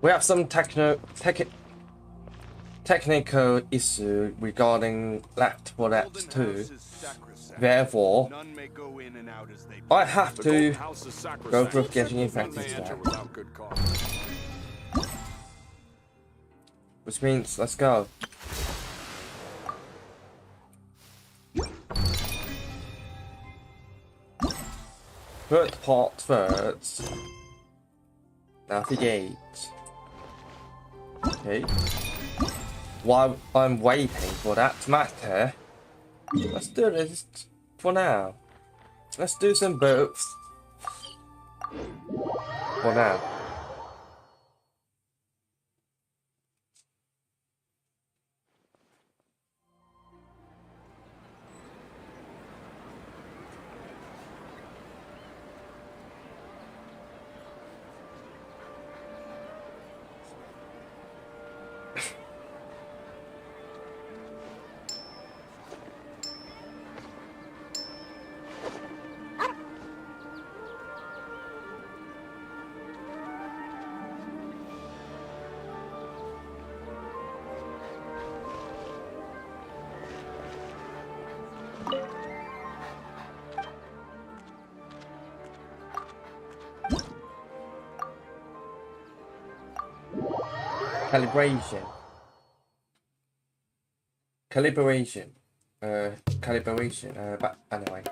We have some technical issue regarding that for that too. Therefore, I have to go through GenshinImpact instead. Which means, let's go. First part first. Navigate. Okay. While I'm waiting for that to matter, let's do this for now. Let's do some boats for now. Calibration. But anyway.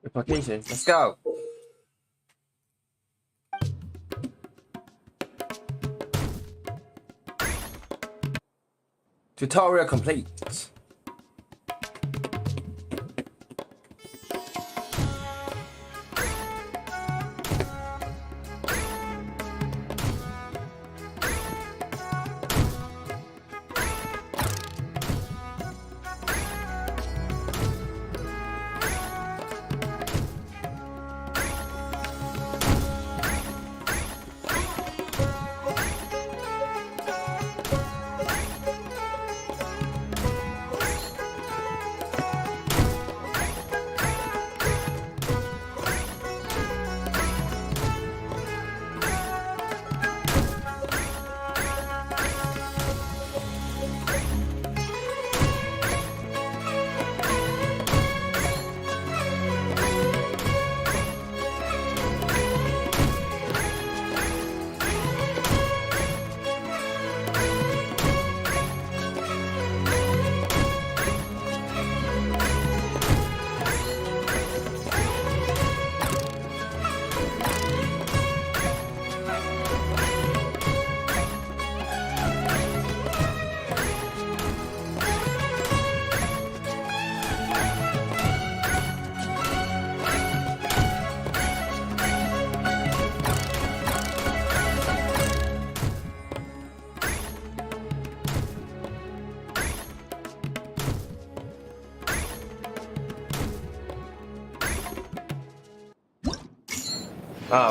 Application. Let's go. Tutorial complete.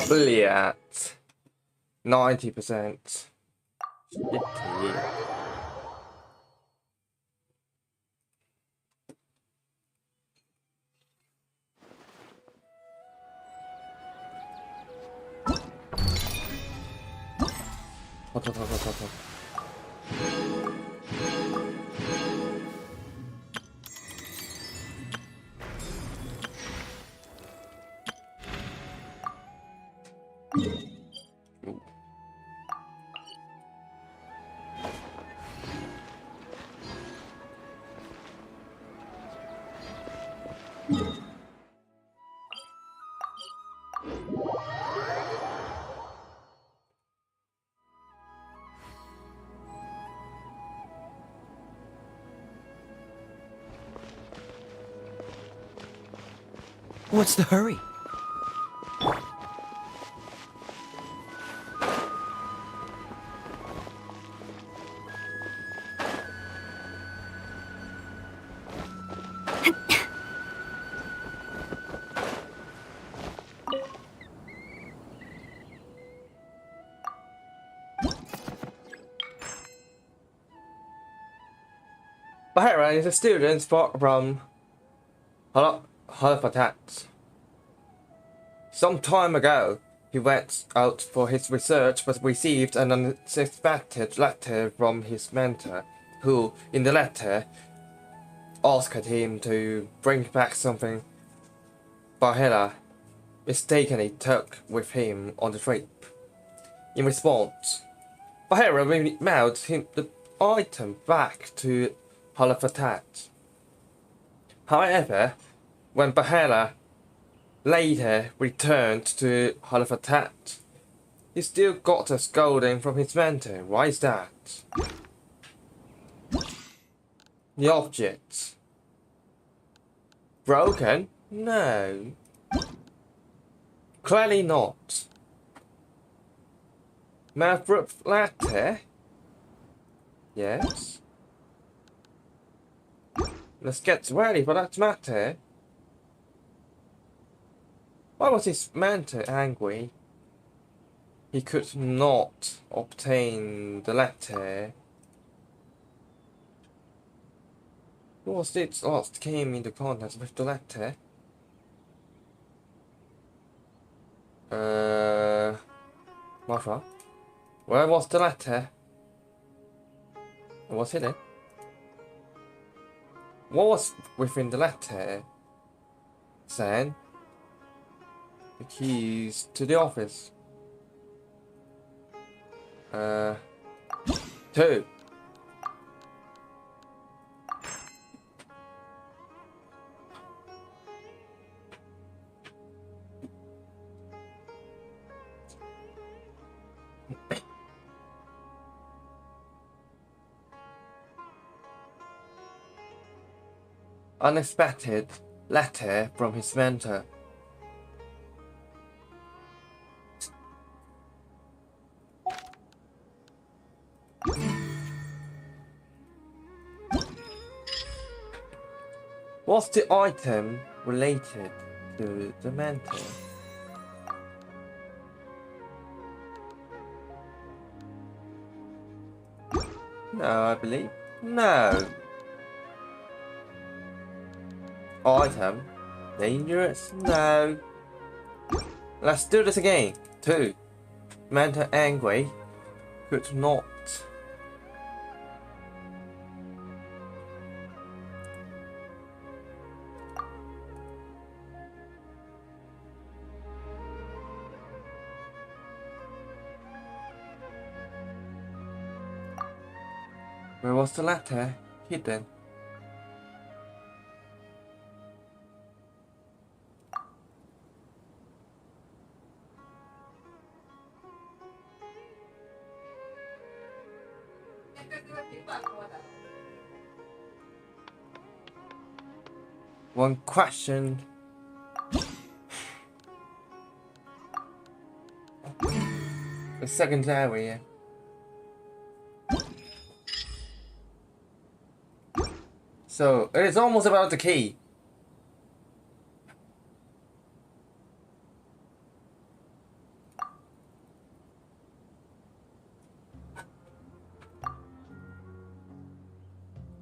Bully at 90%. Hot. What's the hurry? Bahira is a student from Halifax. Some time ago, he went out for his research but received an unexpected letter from his mentor, who, in the letter, asked him to bring back something Bahira mistakenly took with him on the trip. In response, Bahira mailed him the item back to Halifax. However, when Bahira later returned to Halifax, he still got a scolding from his mentor. Why is that? The object. Broken? No. Clearly not. Mathroop letter? Yes. Let's get ready for that matter. Why was his mentor angry? He could not obtain the letter. Who was it last came into contact with the letter? Martha? Where was the letter? Was it? What was within the letter? Saying the keys to the office. 2. Unexpected letter from his mentor. Was the item related to the mentor? No, I believe. No. Item. Dangerous? No. Let's do this again. 2. Mentor angry. Could not. Where was the letter hidden? One question. The second area. So it is almost about the key.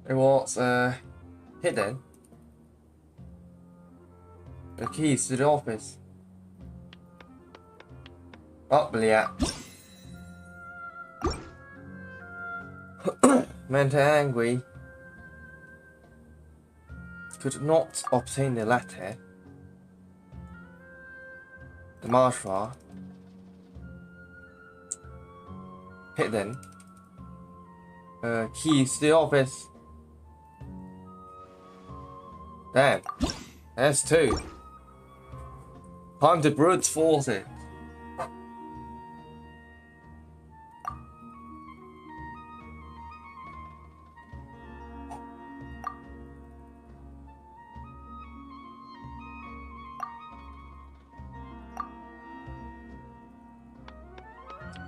It was hidden. The keys to the office. Oh, yeah. Mentor angry. Could not obtain the letter. The mantra. Hidden. Keys to the office. Damn. That's 2. Time to brute force it.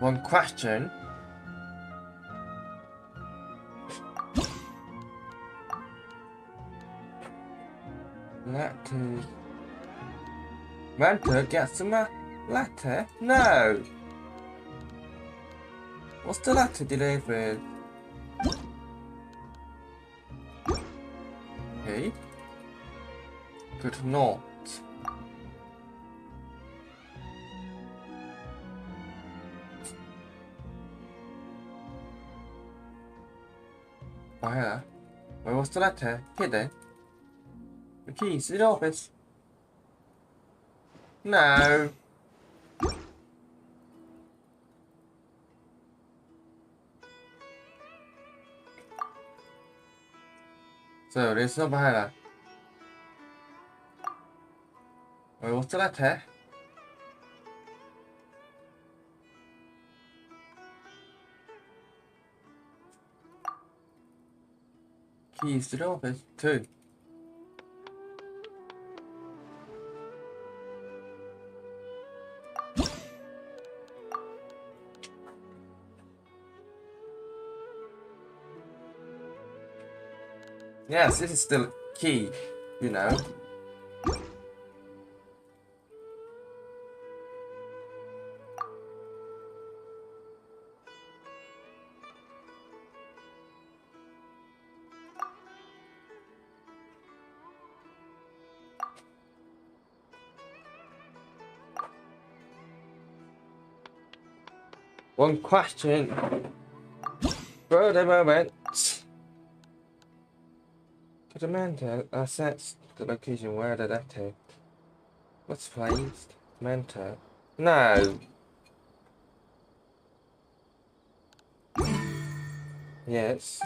One question. Letter. Mentor gets a letter? No. What's the letter delivered? be. Could not. Where was the letter? Hidden? The keys to the office? No. So there's no behind. Where was the letter? Keys to the office, 2. Yes, this is still key, you know. One question for the moment. Could the mentor assess the location where the letter was placed? Mentor? No. Yes.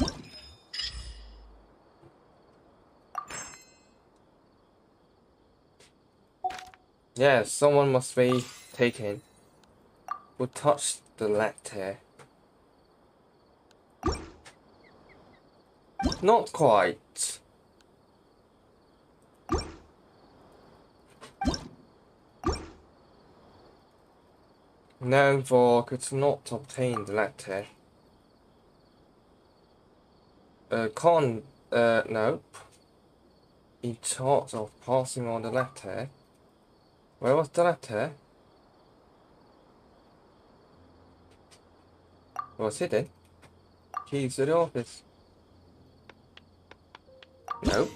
Yes, someone must be taken. Who touched the letter? Not quite. Known for could not obtain the letter. Nope. In charge of passing on the letter. Where was the letter? It was hidden. Keys to the office. Nope.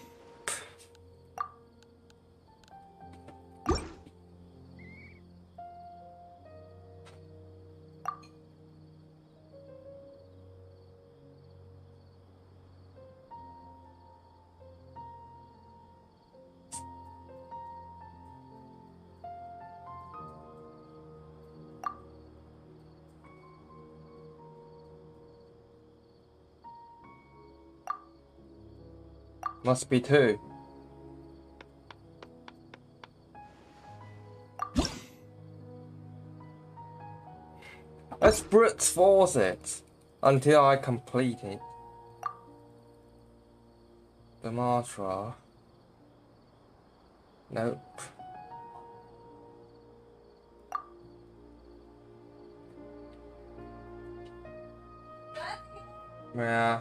Must be 2. Let's brute force it until I complete it. The mantra. Nope. Yeah.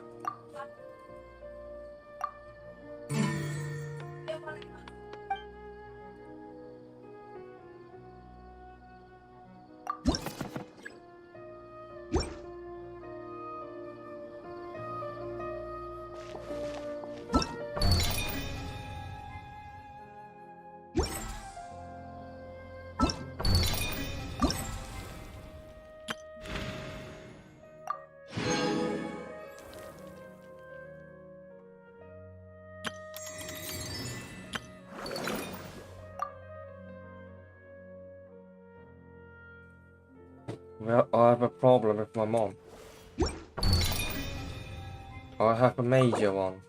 Well, I have a problem with my mom. I have a major one.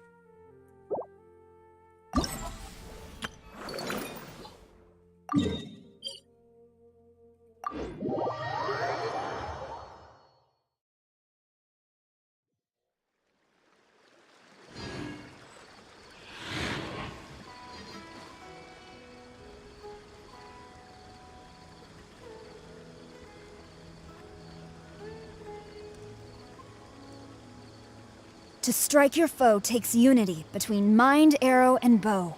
To strike your foe takes unity between mind, arrow, and bow.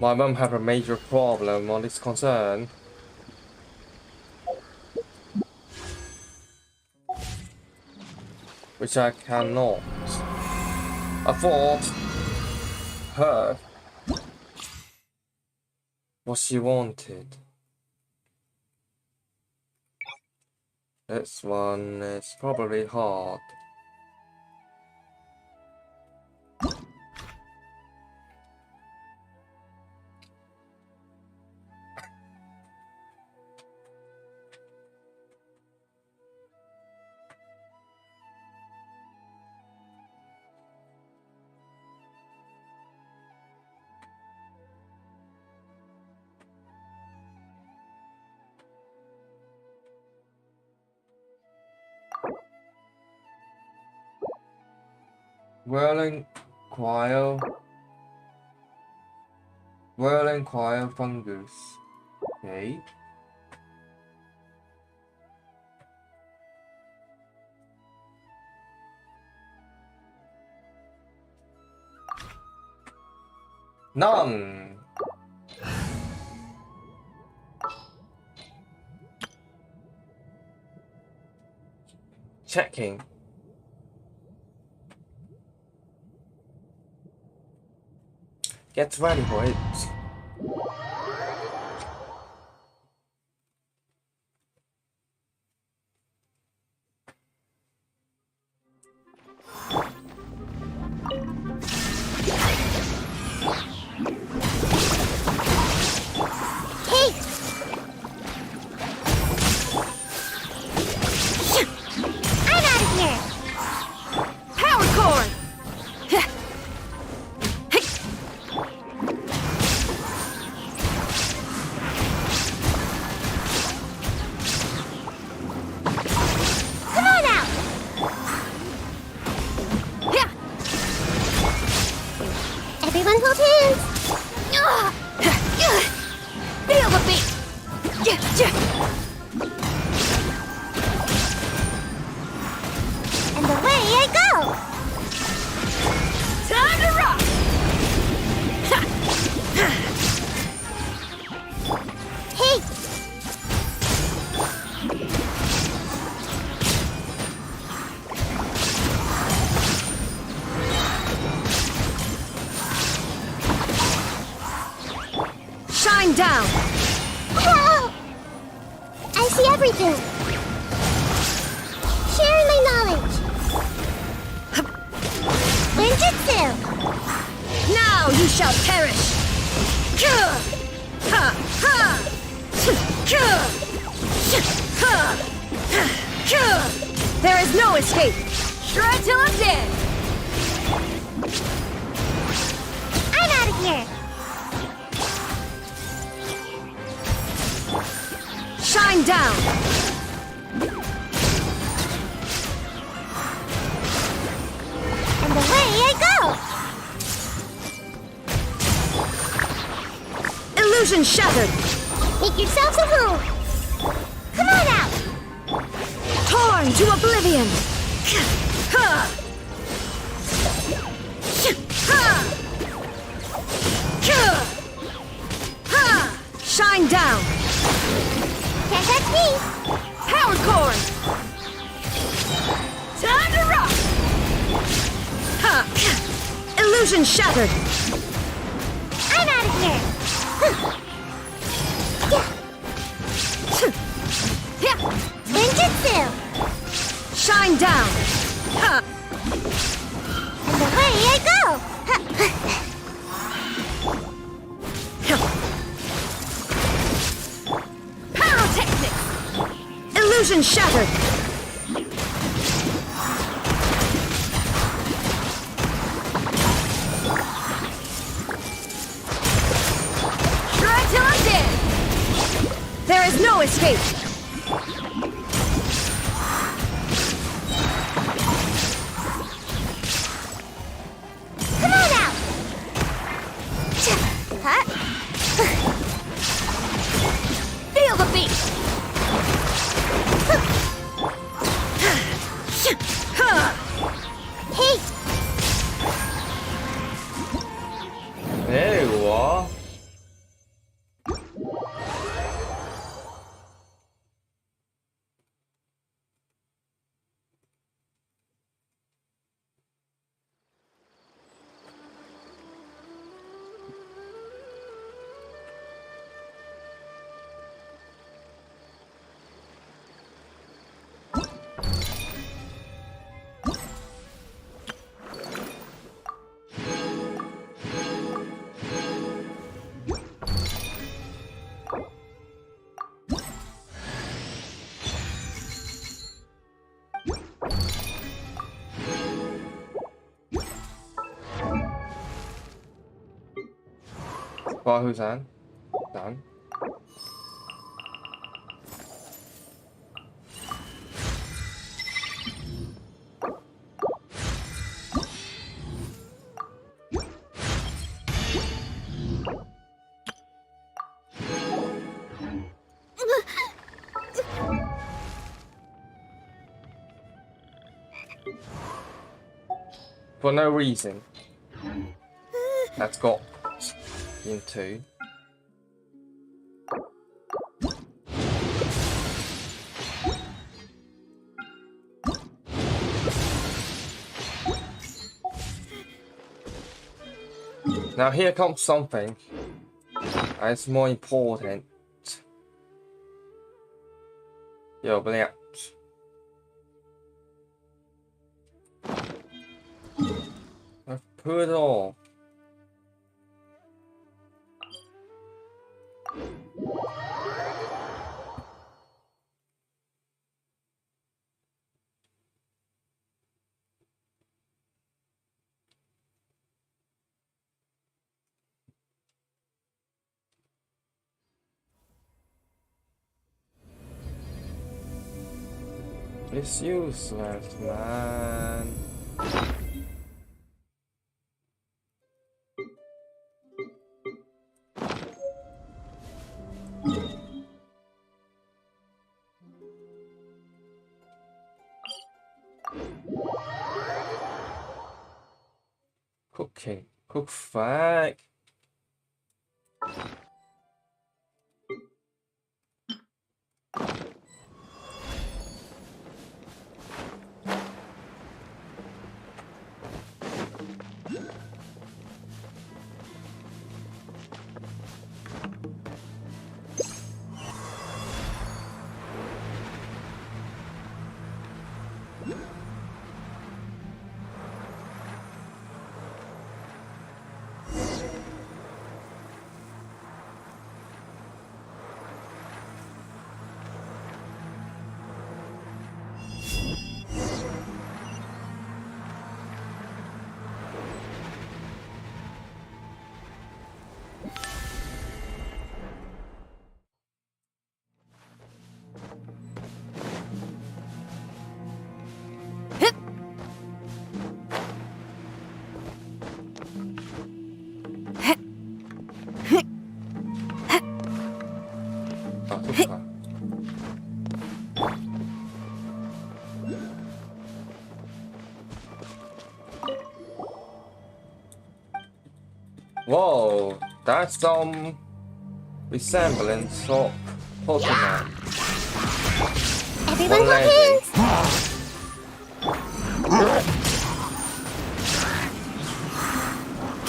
My mom have a major problem on this concern. Which I cannot afford her what she wanted. This one is probably hard. Whirling quail fungus. Okay. None. Checking. Get ready for it. Everyone hold hands! Feel the beat! And away I go! Time to rock! Hey! Shine down! Oh! I see everything! Sharing my knowledge! Ninjutsu! Now you shall perish! Ha! Ha! There is no escape! Try till I'm dead! I'm out of here! Shine down! And away I go! Illusion shattered! Make yourselves at home! Come on out! Torn to oblivion! Shine down! Can't touch me! Power cord! Time to rock! Illusion shattered! I'm out of here! Ninjutsu! Shine down! And away I go! Pyrotechnic! Illusion shattered! Try till I'm dead! There is no escape! Come on out! Huh? Feel the beat! Hey! There you are. 과흐산 done. For no reason. That's got into. Now here comes something that's more important. Yo, blät. I've put it all. It's useless, man. Cooking. Cook fag. Whoa, that's some resemblance of Pokemon. Everyone hold hands!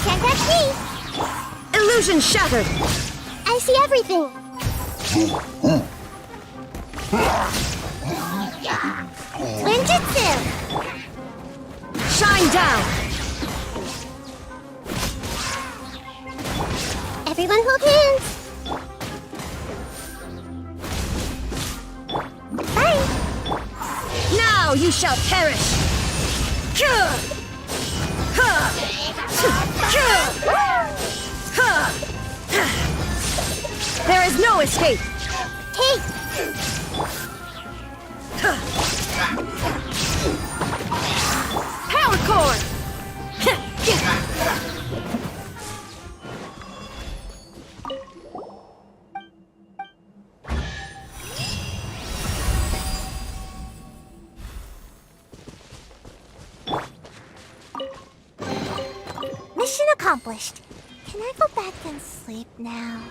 Can't touch me! Illusion shattered! I see everything! Ninjutsu! Shine down! Everyone hold hands! Bye! Now you shall perish! There is no escape! Hey! Power core! Mission accomplished. Can I go back and sleep now?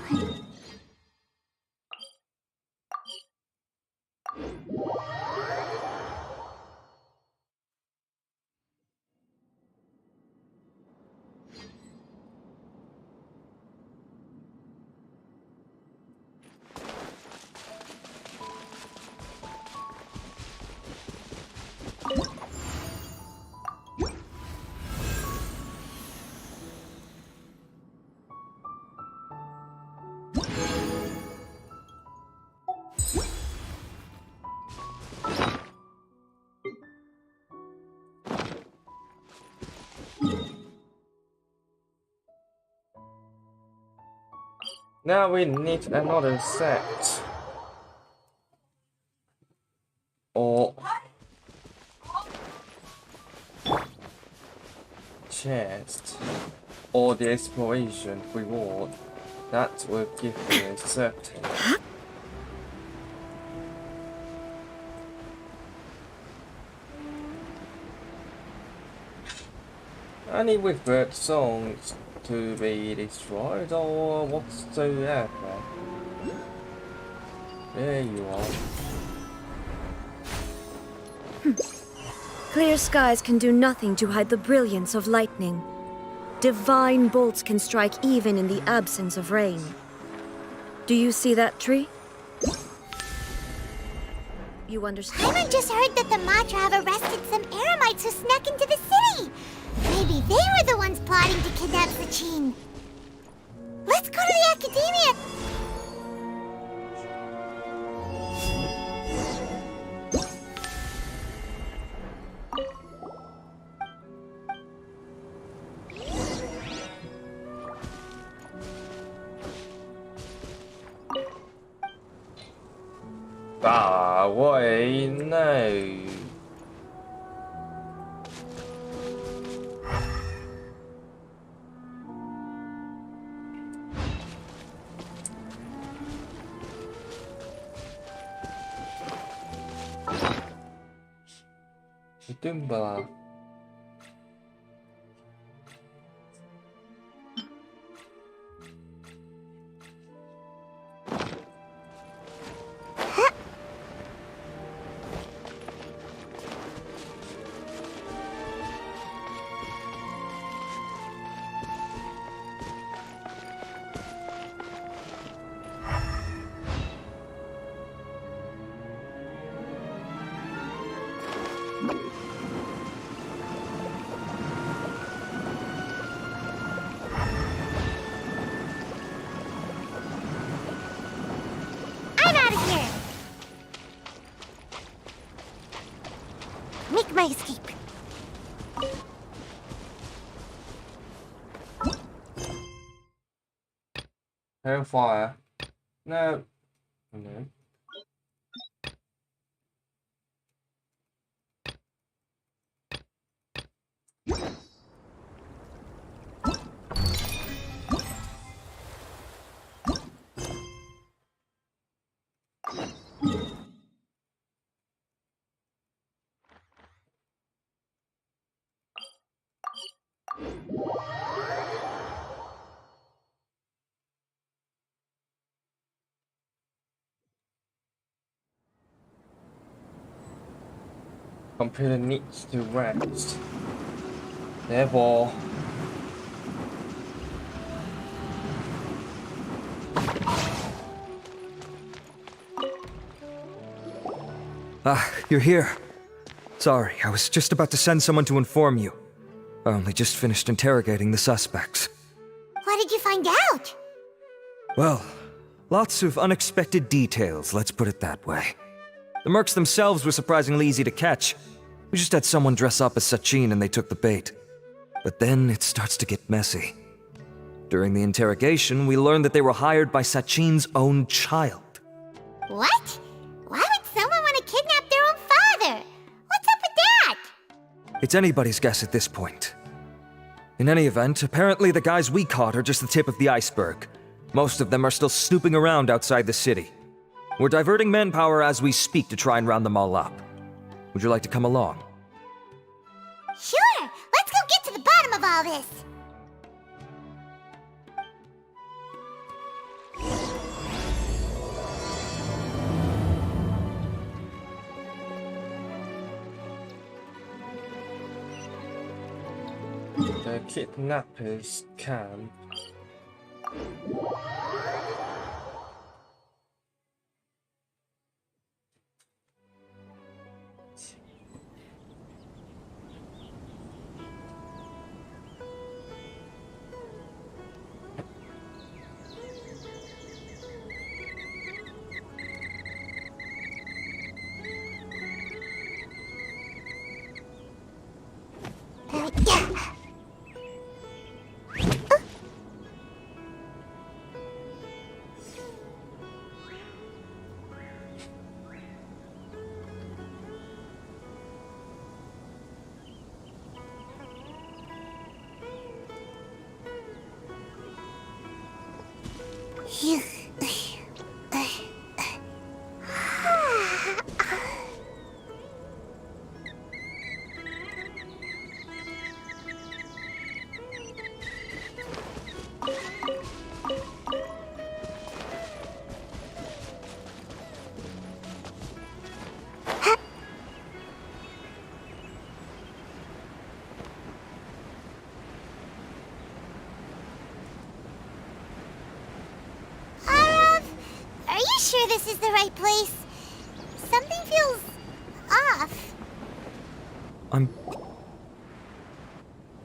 Now we need another set. Or chest. Or the exploration reward. That will give me a certain. Any whispered songs to be destroyed or whatsoever. There you are. Clear skies can do nothing to hide the brilliance of lightning. Divine bolts can strike even in the absence of rain. Do you see that tree? You understand? Paimon just heard that the Matra have arrested some Eremites who snuck into the city. Maybe they were the ones plotting to kidnap Sachin. Let's go to the Academia. Ah, wait, no. Dumba. I'm out of here. Make my escape. Hellfire. No. No. Computer needs to rest. Therefore, Ah, you're here. Sorry, I was just about to send someone to inform you. I only just finished interrogating the suspects. What did you find out? Well, lots of unexpected details, let's put it that way. The mercs themselves were surprisingly easy to catch. We just had someone dress up as Sachin and they took the bait. But then it starts to get messy. During the interrogation, we learned that they were hired by Sachin's own child. What? Why would someone want to kidnap their own father? What's up with that? It's anybody's guess at this point. In any event, apparently the guys we caught are just the tip of the iceberg. Most of them are still snooping around outside the city. We're diverting manpower as we speak to try and round them all up. Would you like to come along? Sure, let's go get to the bottom of all this. the kidnappers camp. Are you sure this is the right place? Something feels off.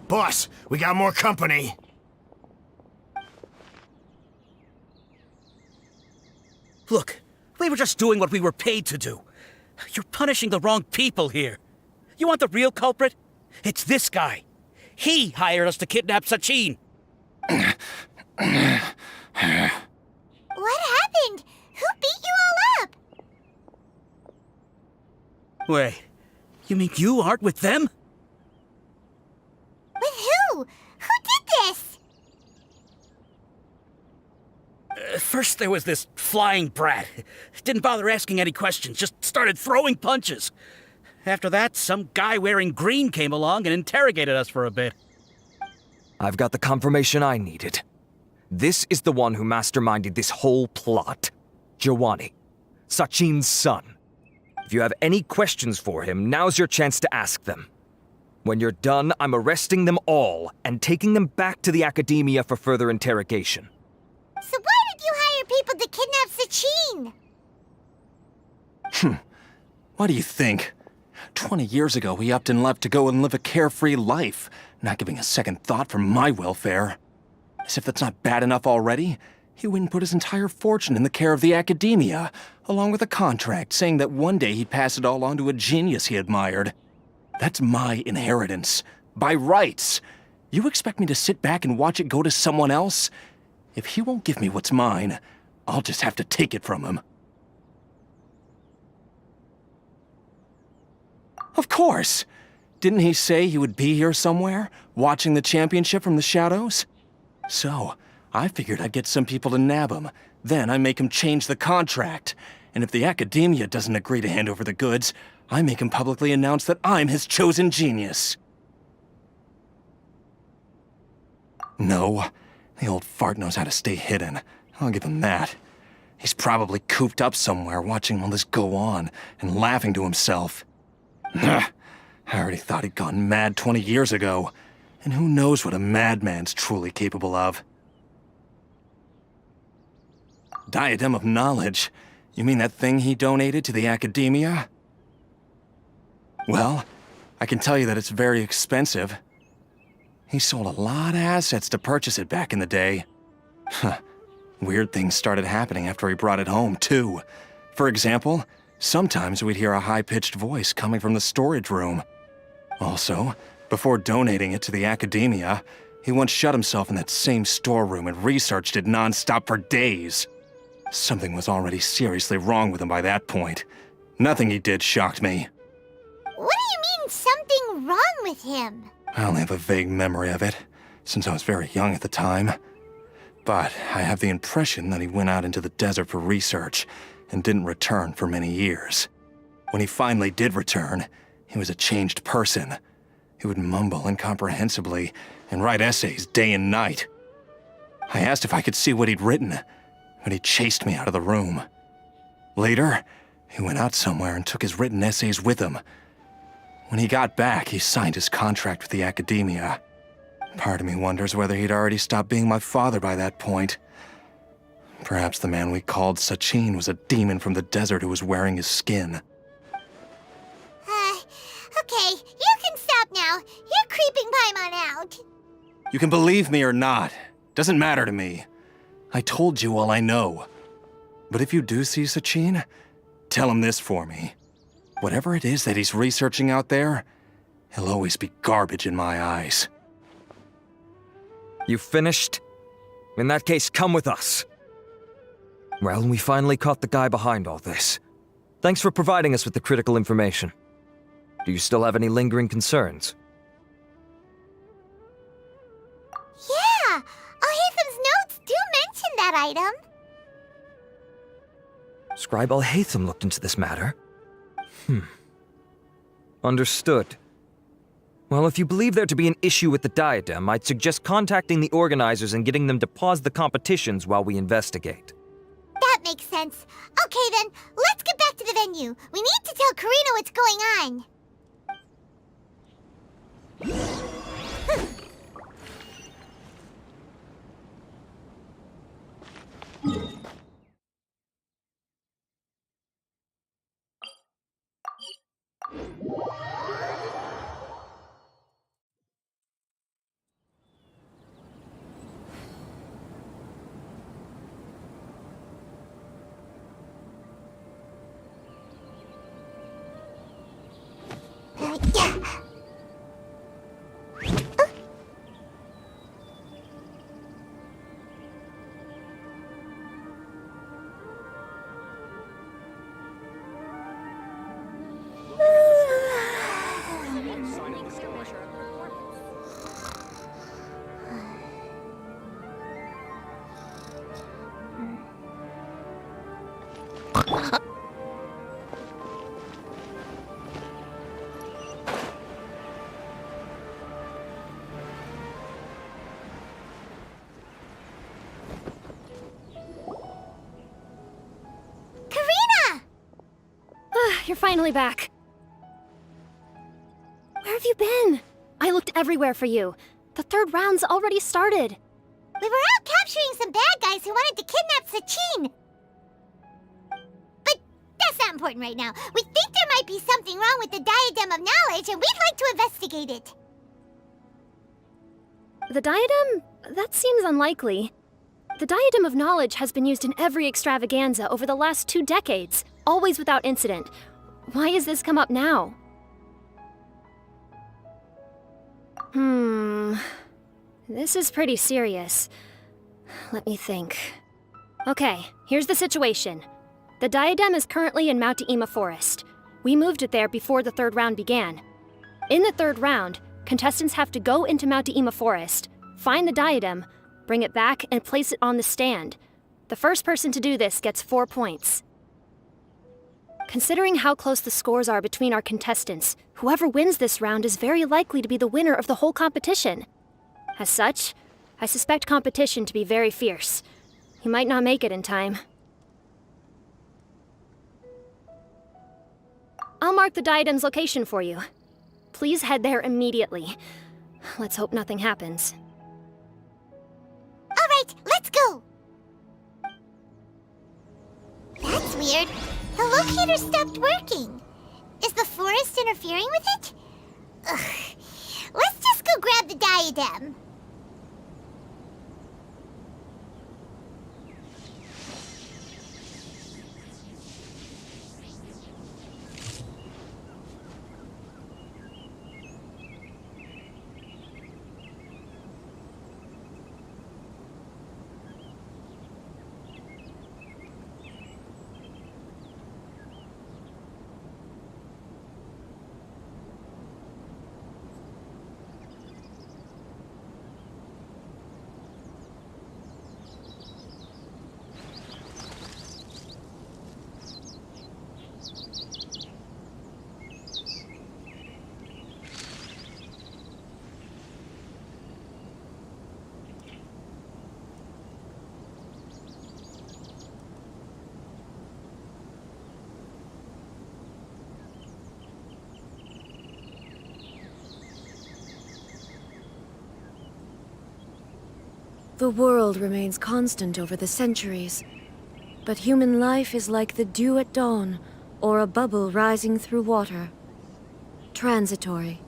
Boss, we got more company. Look, we were just doing what we were paid to do. You're punishing the wrong people here. You want the real culprit? It's this guy. He hired us to kidnap Sachin. What happened? Who beat you all up? Wait, you mean you aren't with them? With who? Who did this? First there was this flying brat. Didn't bother asking any questions, just started throwing punches. After that, some guy wearing green came along and interrogated us for a bit. I've got the confirmation I needed. This is the one who masterminded this whole plot. Jawani, Sachin's son. If you have any questions for him, now's your chance to ask them. When you're done, I'm arresting them all and taking them back to the academia for further interrogation. So why did you hire people to kidnap Sachin? What do you think? 20 years ago, he upped and left to go and live a carefree life, not giving a second thought for my welfare. As if that's not bad enough already, he went and put his entire fortune in the care of the academia, along with a contract saying that one day he'd pass it all on to a genius he admired. That's my inheritance, by rights. You expect me to sit back and watch it go to someone else? If he won't give me what's mine, I'll just have to take it from him. Of course! Didn't he say he would be here somewhere, watching the championship from the shadows? So, I figured I'd get some people to nab him. Then I make him change the contract. And if the academia doesn't agree to hand over the goods, I make him publicly announce that I'm his chosen genius. No, the old fart knows how to stay hidden. I'll give him that. He's probably cooped up somewhere watching all this go on and laughing to himself. I already thought he'd gone mad 20 years ago. And who knows what a madman's truly capable of. Diadem of Knowledge? You mean that thing he donated to the academia? Well, I can tell you that it's very expensive. He sold a lot of assets to purchase it back in the day. Weird things started happening after he brought it home, too. For example, sometimes we'd hear a high-pitched voice coming from the storage room. Also, before donating it to the academia, he once shut himself in that same storeroom and researched it non-stop for days. Something was already seriously wrong with him by that point. Nothing he did shocked me. What do you mean, something wrong with him? I only have a vague memory of it, since I was very young at the time. But I have the impression that he went out into the desert for research and didn't return for many years. When he finally did return, he was a changed person. He would mumble incomprehensibly and write essays day and night. I asked if I could see what he'd written, but he chased me out of the room. Later, he went out somewhere and took his written essays with him. When he got back, he signed his contract with the academia. Part of me wonders whether he'd already stopped being my father by that point. Perhaps the man we called Sachin was a demon from the desert who was wearing his skin. Okay, you can stop now. You're creeping Paimon out. You can believe me or not. Doesn't matter to me. I told you all I know. But if you do see Sachin, tell him this for me. Whatever it is that he's researching out there, he'll always be garbage in my eyes. You finished? In that case, come with us. Well, we finally caught the guy behind all this. Thanks for providing us with the critical information. Do you still have any lingering concerns? Yeah, Ahitham's notes do mention that item. Scribe Al-Haytham looked into this matter. Understood. Well, if you believe there to be an issue with the diadem, I'd suggest contacting the organizers and getting them to pause the competitions while we investigate. That makes sense. Okay then, let's get back to the venue. We need to tell Karina what's going on. Yeah. You're finally back. Where have you been? I looked everywhere for you. The third round's already started. We were out capturing some bad guys who wanted to kidnap Sachin. But that's not important right now. We think there might be something wrong with the Diadem of Knowledge, and we'd like to investigate it. The diadem? That seems unlikely. The Diadem of Knowledge has been used in every extravaganza over the last 2 decades, always without incident. Why has this come up now? This is pretty serious. Let me think. Okay, here's the situation. The diadem is currently in Mount Ima Forest. We moved it there before the third round began. In the third round, contestants have to go into Mount Ima Forest, find the diadem, bring it back, and place it on the stand. The first person to do this gets 4 points. Considering how close the scores are between our contestants, whoever wins this round is very likely to be the winner of the whole competition. As such, I suspect competition to be very fierce. You might not make it in time. I'll mark the diadem's location for you. Please head there immediately. Let's hope nothing happens. All right, let's go. That's weird. The locator stopped working. Is the forest interfering with it? Ugh. Let's just go grab the diadem. The world remains constant over the centuries, but human life is like the dew at dawn, or a bubble rising through water. Transitory.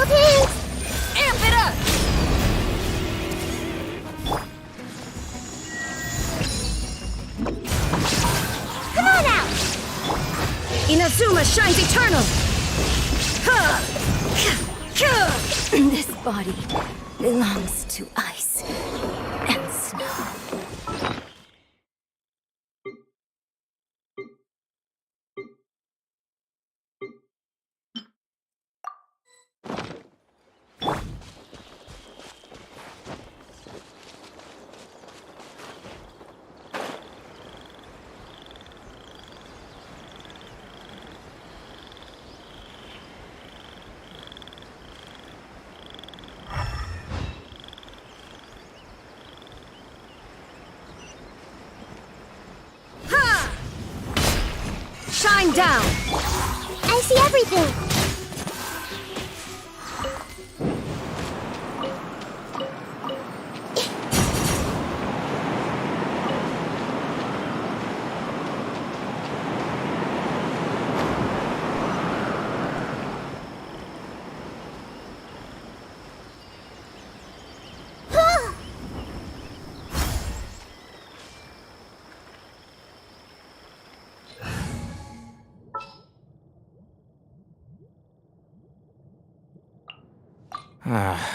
casualties! Amp it up! Come on out! Inazuma shines eternal! This body belongs to ice and snow. Shine down! I see everything!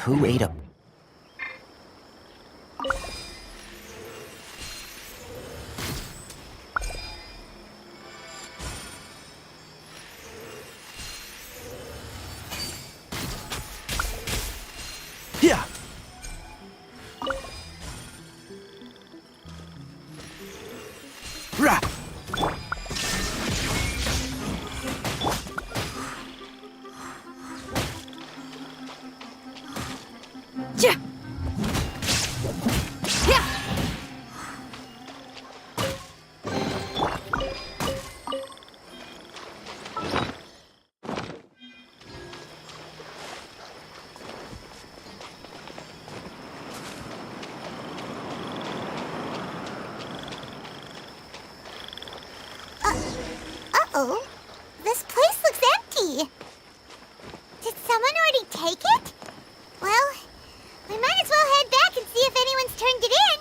Who ate a... Yeah. Rah. Yeah. Yeah. Uh-oh. This place looks empty. Did someone already take it? Well, we might as well head back and see if anyone's turned it in.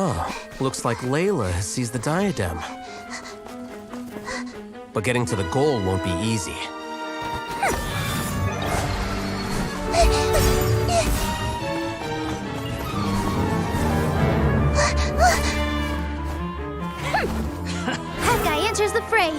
Oh, looks like Layla has seized the diadem. But getting to the goal won't be easy. That guy enters the fray.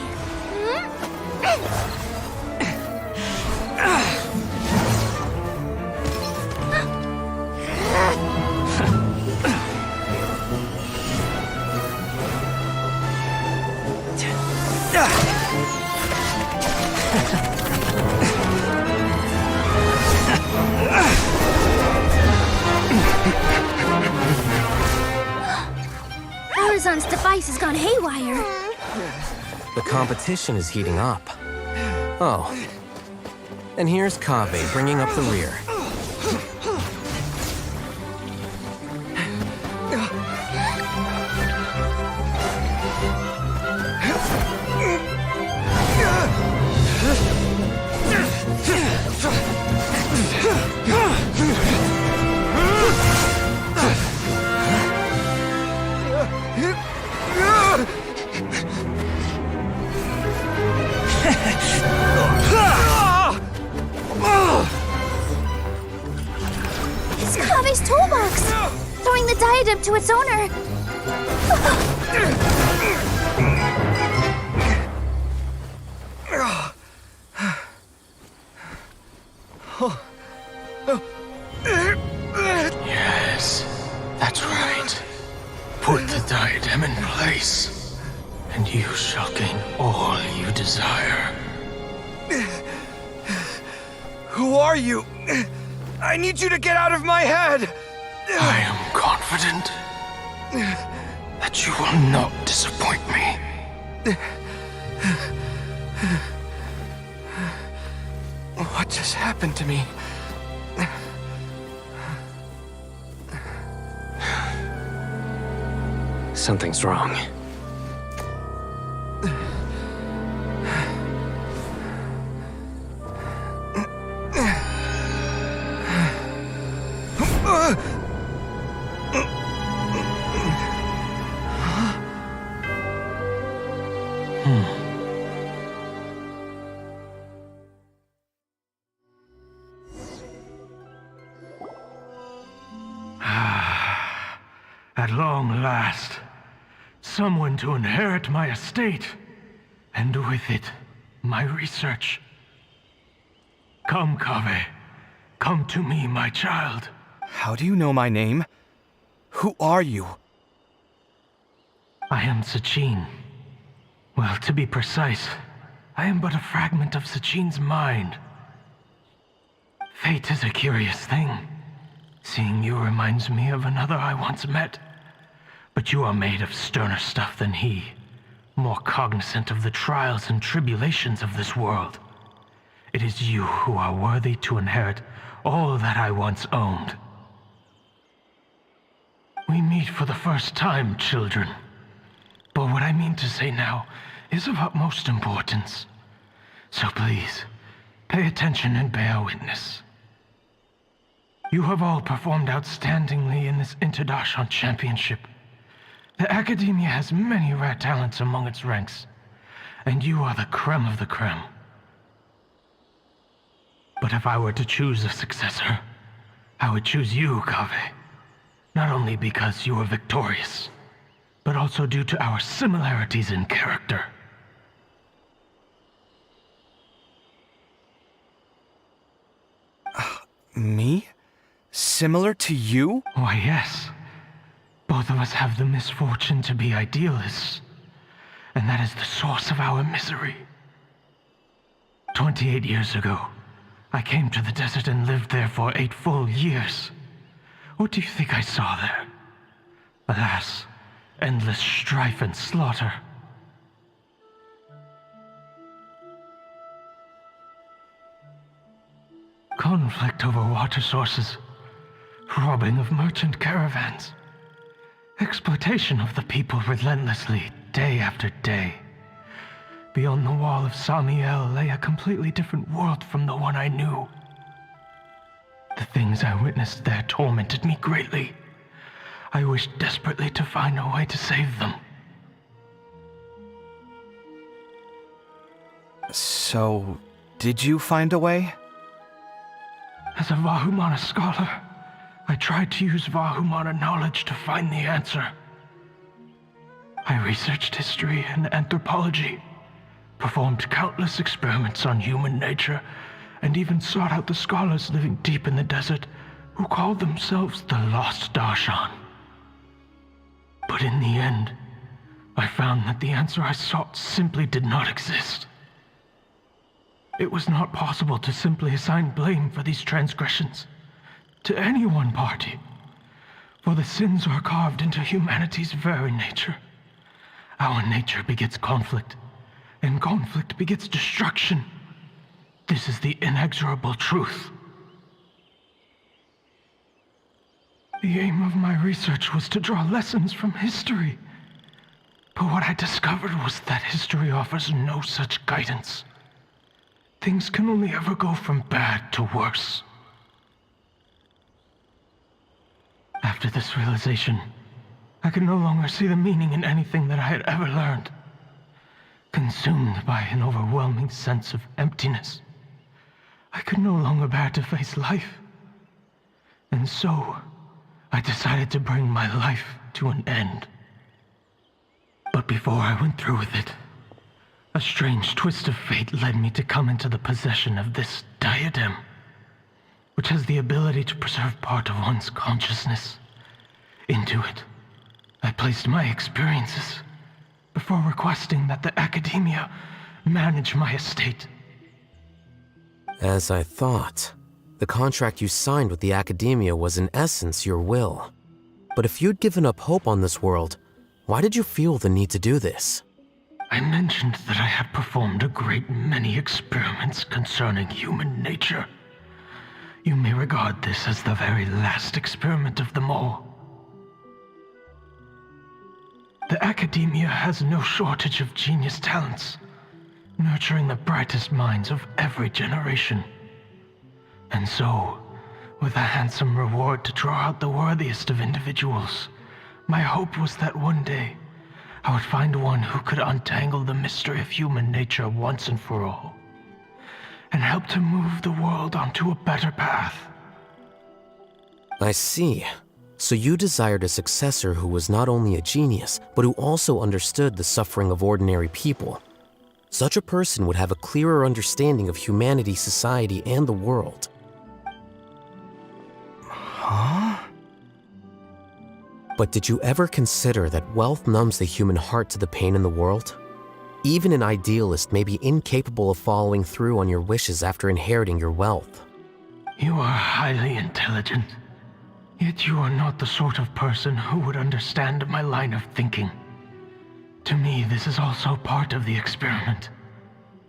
Horizon's device has gone haywire. The competition is heating up. Oh. And here's Kaveh bringing up the rear. It's Kaveh's toolbox! Throwing the diadem to its owner! diadem in place, and you shall gain all you desire. Who are you? I need you to get out of my head! I am confident that you will not disappoint me. What just happened to me? Something's wrong. At long last, someone to inherit my estate, and with it, my research. Come, Kaveh. Come to me, my child. How do you know my name? Who are you? I am Sachin. Well, to be precise, I am but a fragment of Sachin's mind. Fate is a curious thing. Seeing you reminds me of another I once met. But you are made of sterner stuff than he, more cognizant of the trials and tribulations of this world. It is you who are worthy to inherit all that I once owned. We meet for the first time, children. But what I mean to say now is of utmost importance. So please, pay attention and bear witness. You have all performed outstandingly in this Interdarshan Championship. The Academia has many rare talents among its ranks, and you are the creme of the creme. But if I were to choose a successor, I would choose you, Kaveh. Not only because you are victorious, but also due to our similarities in character. Me? Similar to you? Why, yes. Both of us have the misfortune to be idealists, and that is the source of our misery. 28 years ago, I came to the desert and lived there for 8 full years. What do you think I saw there? Alas, endless strife and slaughter. Conflict over water sources, robbing of merchant caravans, exploitation of the people relentlessly, day after day. Beyond the wall of Samiel lay a completely different world from the one I knew. The things I witnessed there tormented me greatly. I wished desperately to find a way to save them. So, did you find a way? As a Vahumana scholar, I tried to use Vahumana knowledge to find the answer. I researched history and anthropology, performed countless experiments on human nature, and even sought out the scholars living deep in the desert who called themselves the Lost Darshan. But in the end, I found that the answer I sought simply did not exist. It was not possible to simply assign blame for these transgressions to any one party, for the sins are carved into humanity's very nature. Our nature begets conflict, and conflict begets destruction. This is the inexorable truth. The aim of my research was to draw lessons from history, but what I discovered was that history offers no such guidance. Things can only ever go from bad to worse. After this realization, I could no longer see the meaning in anything that I had ever learned. Consumed by an overwhelming sense of emptiness, I could no longer bear to face life. And so, I decided to bring my life to an end. But before I went through with it, a strange twist of fate led me to come into the possession of this diadem, which has the ability to preserve part of one's consciousness. Into it, I placed my experiences before requesting that the Academia manage my estate. As I thought, the contract you signed with the Academia was in essence your will. But if you'd given up hope on this world, why did you feel the need to do this? I mentioned that I had performed a great many experiments concerning human nature. You may regard this as the very last experiment of them all. The Academia has no shortage of genius talents, nurturing the brightest minds of every generation. And so, with a handsome reward to draw out the worthiest of individuals, my hope was that one day I would find one who could untangle the mystery of human nature once and for all, and help to move the world onto a better path. I see. So you desired a successor who was not only a genius, but who also understood the suffering of ordinary people. Such a person would have a clearer understanding of humanity, society, and the world. Huh? But did you ever consider that wealth numbs the human heart to the pain in the world? Even an idealist may be incapable of following through on your wishes after inheriting your wealth. You are highly intelligent, yet you are not the sort of person who would understand my line of thinking. To me, this is also part of the experiment,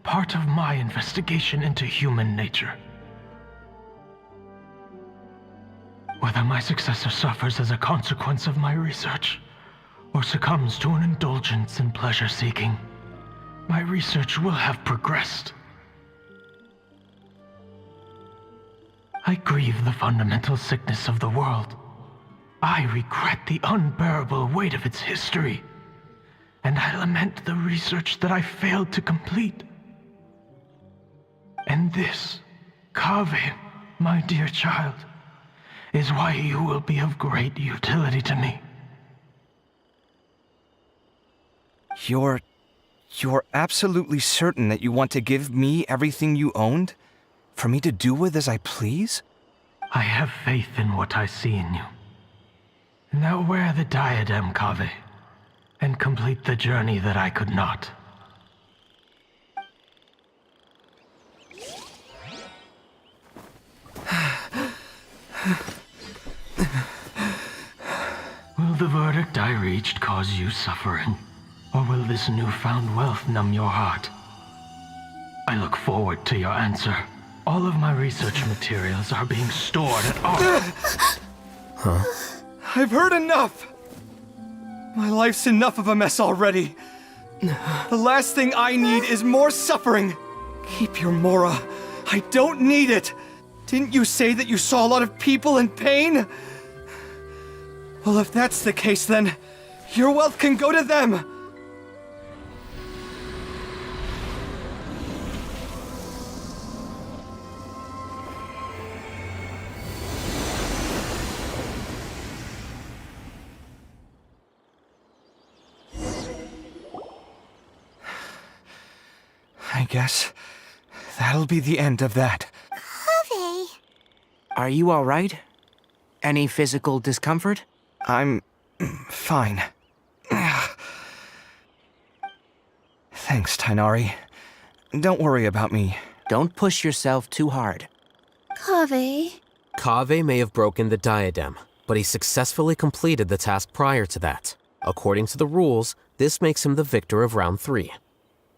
part of my investigation into human nature. Whether my successor suffers as a consequence of my research, or succumbs to an indulgence in pleasure-seeking, my research will have progressed. I grieve the fundamental sickness of the world. I regret the unbearable weight of its history. And I lament the research that I failed to complete. And this, Kaveh, my dear child, is why you will be of great utility to me. You're absolutely certain that you want to give me everything you owned? For me to do with as I please? I have faith in what I see in you. Now wear the diadem, Kaveh, and complete the journey that I could not. Will the verdict I reached cause you suffering? Or will this newfound wealth numb your heart? I look forward to your answer. All of my research materials are being stored at our... I've heard enough! My life's enough of a mess already. The last thing I need is more suffering. Keep your Mora. I don't need it. Didn't you say that you saw a lot of people in pain? Well, if that's the case, then your wealth can go to them. I guess that'll be the end of that. Kaveh. Are you all right? Any physical discomfort? I'm fine. Thanks, Tainari. Don't worry about me. Don't push yourself too hard. Kaveh. Kaveh may have broken the diadem, but he successfully completed the task prior to that. According to the rules, this makes him the victor of round 3.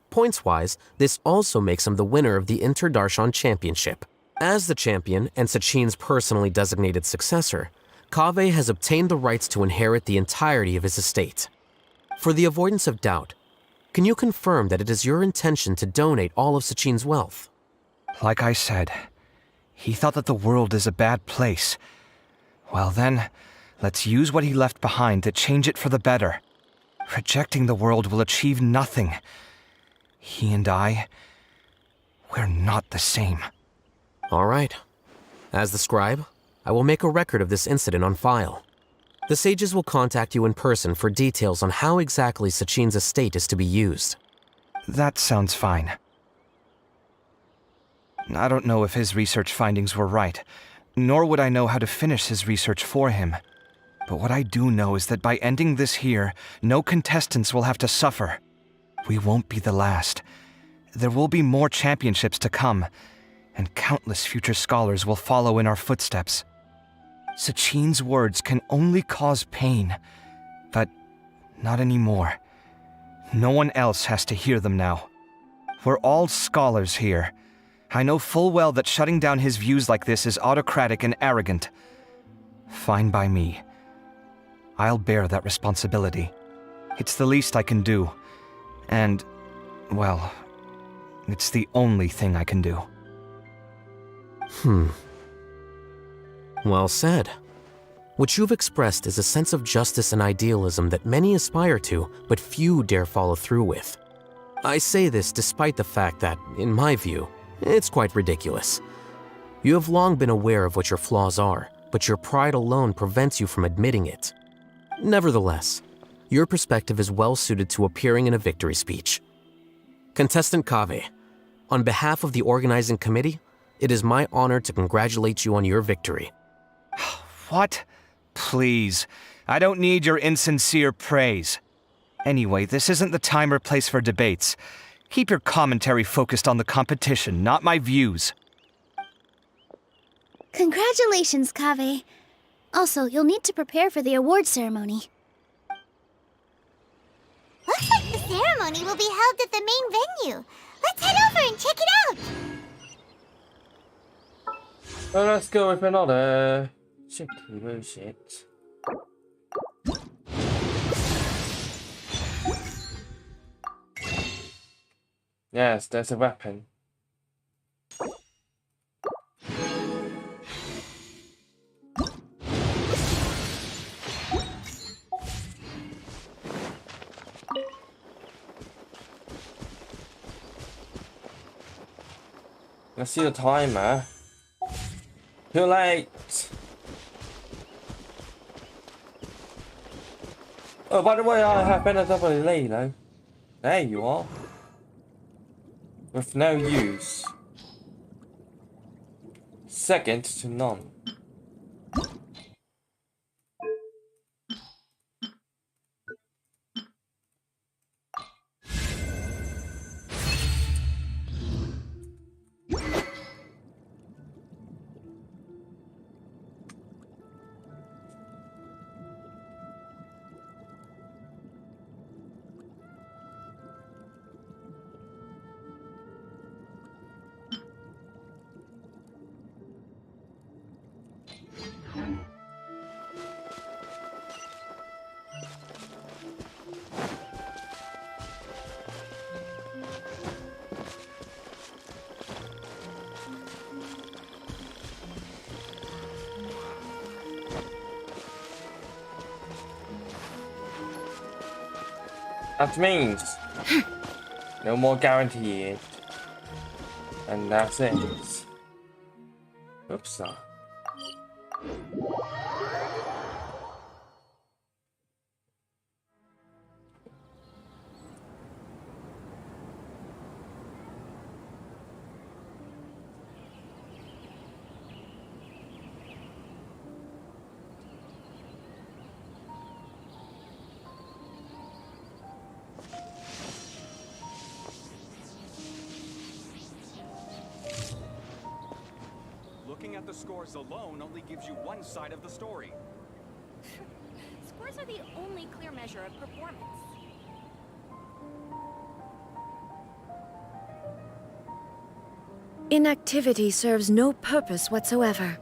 Points-wise, this also makes him the winner of the Inter-Darshan Championship. As the champion and Sachin's personally designated successor, Kaveh has obtained the rights to inherit the entirety of his estate. For the avoidance of doubt, can you confirm that it is your intention to donate all of Sachin's wealth? Like I said, he thought that the world is a bad place. Well then, let's use what he left behind to change it for the better. Rejecting the world will achieve nothing. He and I, we're not the same. All right. As the scribe, I will make a record of this incident on file. The sages will contact you in person for details on how exactly Sachin's estate is to be used. That sounds fine. I don't know if his research findings were right, nor would I know how to finish his research for him. But what I do know is that by ending this here, no contestants will have to suffer. We won't be the last. There will be more championships to come, and countless future scholars will follow in our footsteps. Sachin's words can only cause pain, but not anymore. No one else has to hear them now. We're all scholars here. I know full well that shutting down his views like this is autocratic and arrogant. Fine by me. I'll bear that responsibility. It's the least I can do. And, well, it's the only thing I can do. Well said. What you've expressed is a sense of justice and idealism that many aspire to, but few dare follow through with. I say this despite the fact that, in my view, it's quite ridiculous. You have long been aware of what your flaws are, but your pride alone prevents you from admitting it. Nevertheless, your perspective is well suited to appearing in a victory speech. Contestant Kaveh, on behalf of the organizing committee, it is my honor to congratulate you on your victory. What? Please. I don't need your insincere praise. Anyway, this isn't the time or place for debates. Keep your commentary focused on the competition, not my views. Congratulations, Kaveh. Also, you'll need to prepare for the award ceremony. Looks like the ceremony will be held at the main venue. Let's head over and check it out! Well, let's go with another shitty bullshit. Yes, there's a weapon. Let's see the timer. Too late. Oh, by the way, I have been a double Lilo. There you are. With no use. Second to none. That means no more guaranteed. And that's it. Oops. Looking at the scores alone only gives you one side of the story. Scores are the only clear measure of performance. Inactivity serves no purpose whatsoever.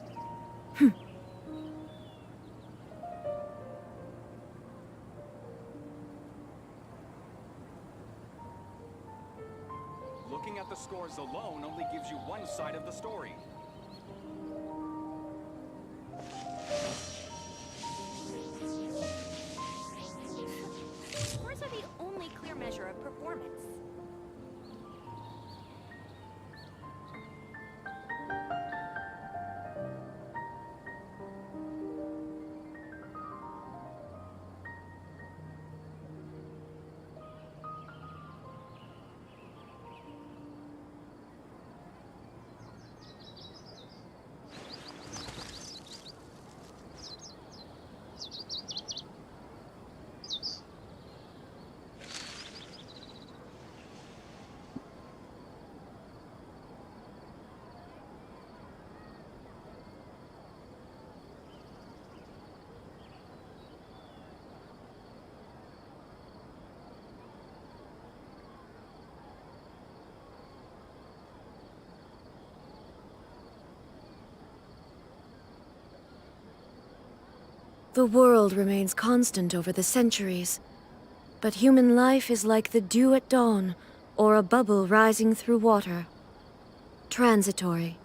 Looking at the scores alone only gives you one side of the story. Scores are the only clear measure of performance. The world remains constant over the centuries, but human life is like the dew at dawn, or a bubble rising through water. Transitory.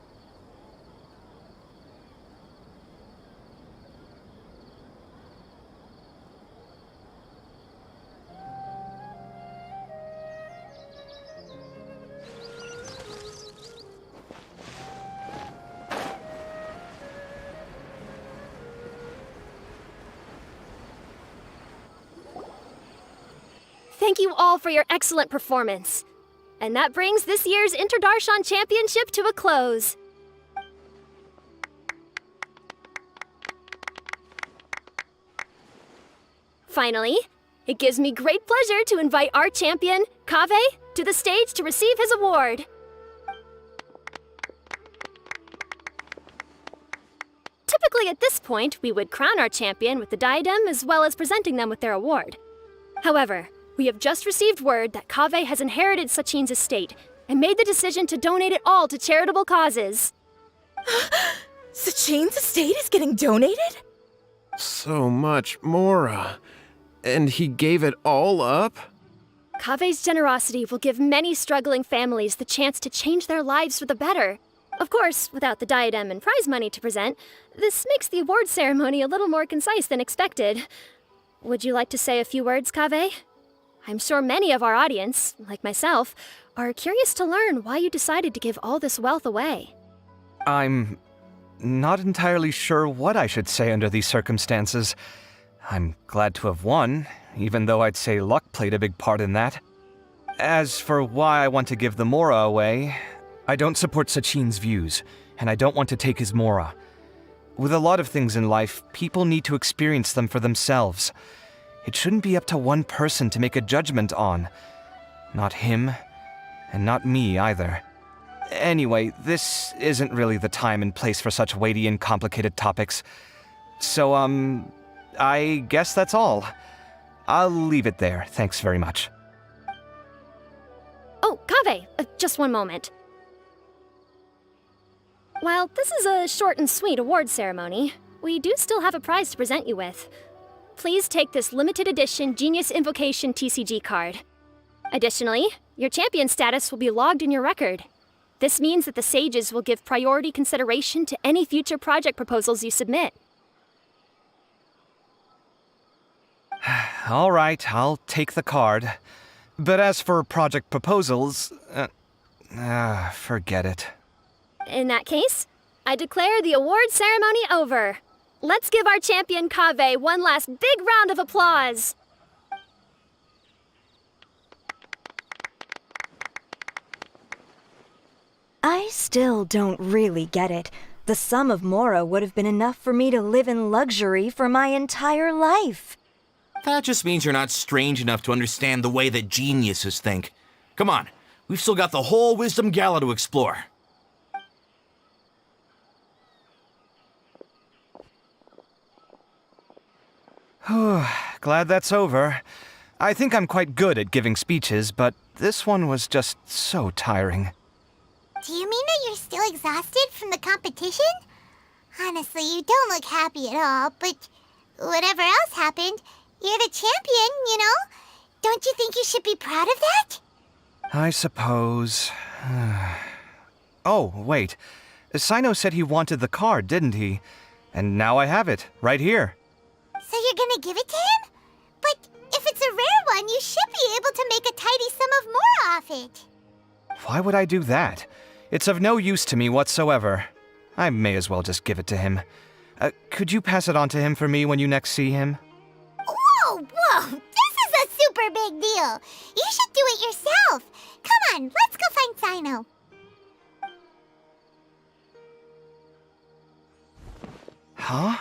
Thank you all for your excellent performance. And that brings this year's Interdarshan Championship to a close. Finally, it gives me great pleasure to invite our champion, Kaveh, to the stage to receive his award. Typically at this point, we would crown our champion with the diadem as well as presenting them with their award. However, we have just received word that Kaveh has inherited Sachin's estate and made the decision to donate it all to charitable causes. Sachin's estate is getting donated? So much, Mora. And he gave it all up? Kaveh's generosity will give many struggling families the chance to change their lives for the better. Of course, without the diadem and prize money to present, this makes the award ceremony a little more concise than expected. Would you like to say a few words, Kaveh? I'm sure many of our audience, like myself, are curious to learn why you decided to give all this wealth away. I'm not entirely sure what I should say under these circumstances. I'm glad to have won, even though I'd say luck played a big part in that. As for why I want to give the Mora away, I don't support Sachin's views, and I don't want to take his Mora. With a lot of things in life, people need to experience them for themselves. It shouldn't be up to one person to make a judgment on. Not him, and not me either. Anyway, this isn't really the time and place for such weighty and complicated topics. So, I guess that's all. I'll leave it there, thanks very much. Oh, Kaveh, just one moment. While this is a short and sweet award ceremony, we do still have a prize to present you with. Please take this limited edition Genius Invocation TCG card. Additionally, your champion status will be logged in your record. This means that the sages will give priority consideration to any future project proposals you submit. All right, I'll take the card. But as for project proposals, forget it. In that case, I declare the award ceremony over. Let's give our champion Kaveh one last big round of applause. I still don't really get it. The sum of Mora would have been enough for me to live in luxury for my entire life. That just means you're not strange enough to understand the way that geniuses think. Come on, we've still got the whole Wisdom Gala to explore. Glad that's over. I think I'm quite good at giving speeches, but this one was just so tiring. Do you mean that you're still exhausted from the competition? Honestly, you don't look happy at all, but whatever else happened, you're the champion, you know? Don't you think you should be proud of that? I suppose. Oh, wait. Sino said he wanted the card, didn't he? And now I have it, right here. So you're gonna give it to him? But if it's a rare one, you should be able to make a tidy sum of more off it. Why would I do that? It's of no use to me whatsoever. I may as well just give it to him. Could you pass it on to him for me when you next see him? Whoa! This is a super big deal. You should do it yourself. Come on, let's go find Sino. Huh?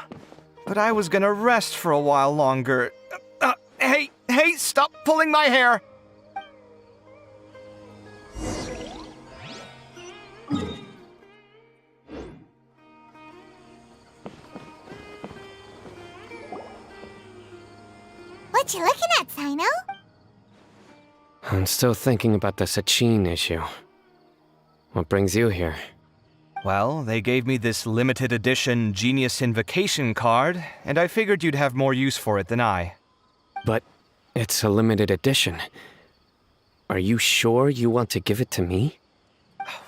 But I was gonna rest for a while longer. Hey, stop pulling my hair! What you looking at, Sino? I'm still thinking about the Sachin issue. What brings you here? Well, they gave me this limited edition Genius Invocation card, and I figured you'd have more use for it than I. But it's a limited edition. Are you sure you want to give it to me?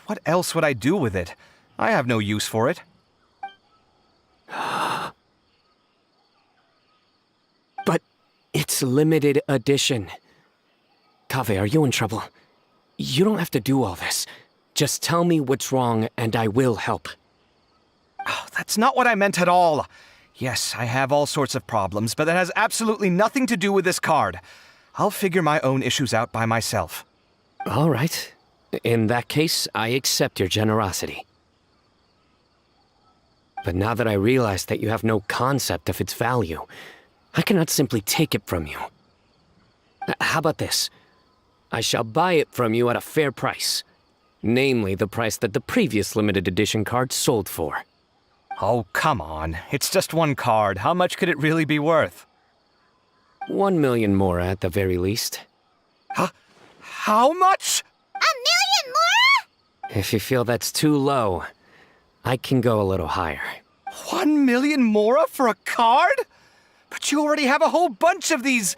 What else would I do with it? I have no use for it. But it's limited edition. Kaveh, are you in trouble? You don't have to do all this. Just tell me what's wrong and I will help. Oh, that's not what I meant at all. Yes, I have all sorts of problems, but that has absolutely nothing to do with this card. I'll figure my own issues out by myself. All right. In that case, I accept your generosity. But now that I realize that you have no concept of its value, I cannot simply take it from you. How about this? I shall buy it from you at a fair price. Namely, the price that the previous limited edition card sold for. Oh, come on. It's just one card. How much could it really be worth? 1 million more at the very least. Huh? How much? 1 million more? If you feel that's too low, I can go a little higher. 1 million mora for a card? But you already have a whole bunch of these,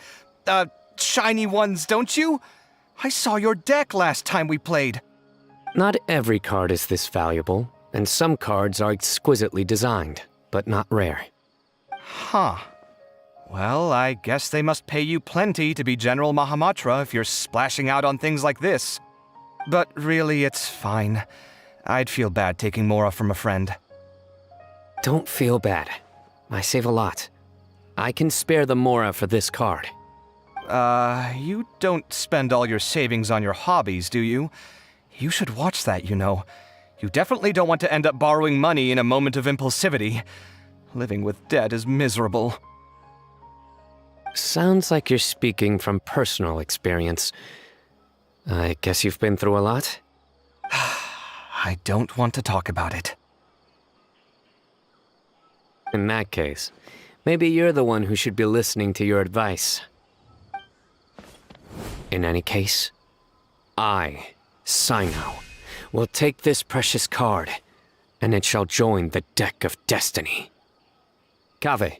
shiny ones, don't you? I saw your deck last time we played. Not every card is this valuable, and some cards are exquisitely designed, but not rare. Huh. Well, I guess they must pay you plenty to be General Mahamatra if you're splashing out on things like this. But really, it's fine. I'd feel bad taking mora from a friend. Don't feel bad. I save a lot. I can spare the mora for this card. You don't spend all your savings on your hobbies, do you? You should watch that, you know. You definitely don't want to end up borrowing money in a moment of impulsivity. Living with debt is miserable. Sounds like you're speaking from personal experience. I guess you've been through a lot? I don't want to talk about it. In that case, maybe you're the one who should be listening to your advice. In any case, I, Sino, will take this precious card, and it shall join the deck of destiny. Kaveh,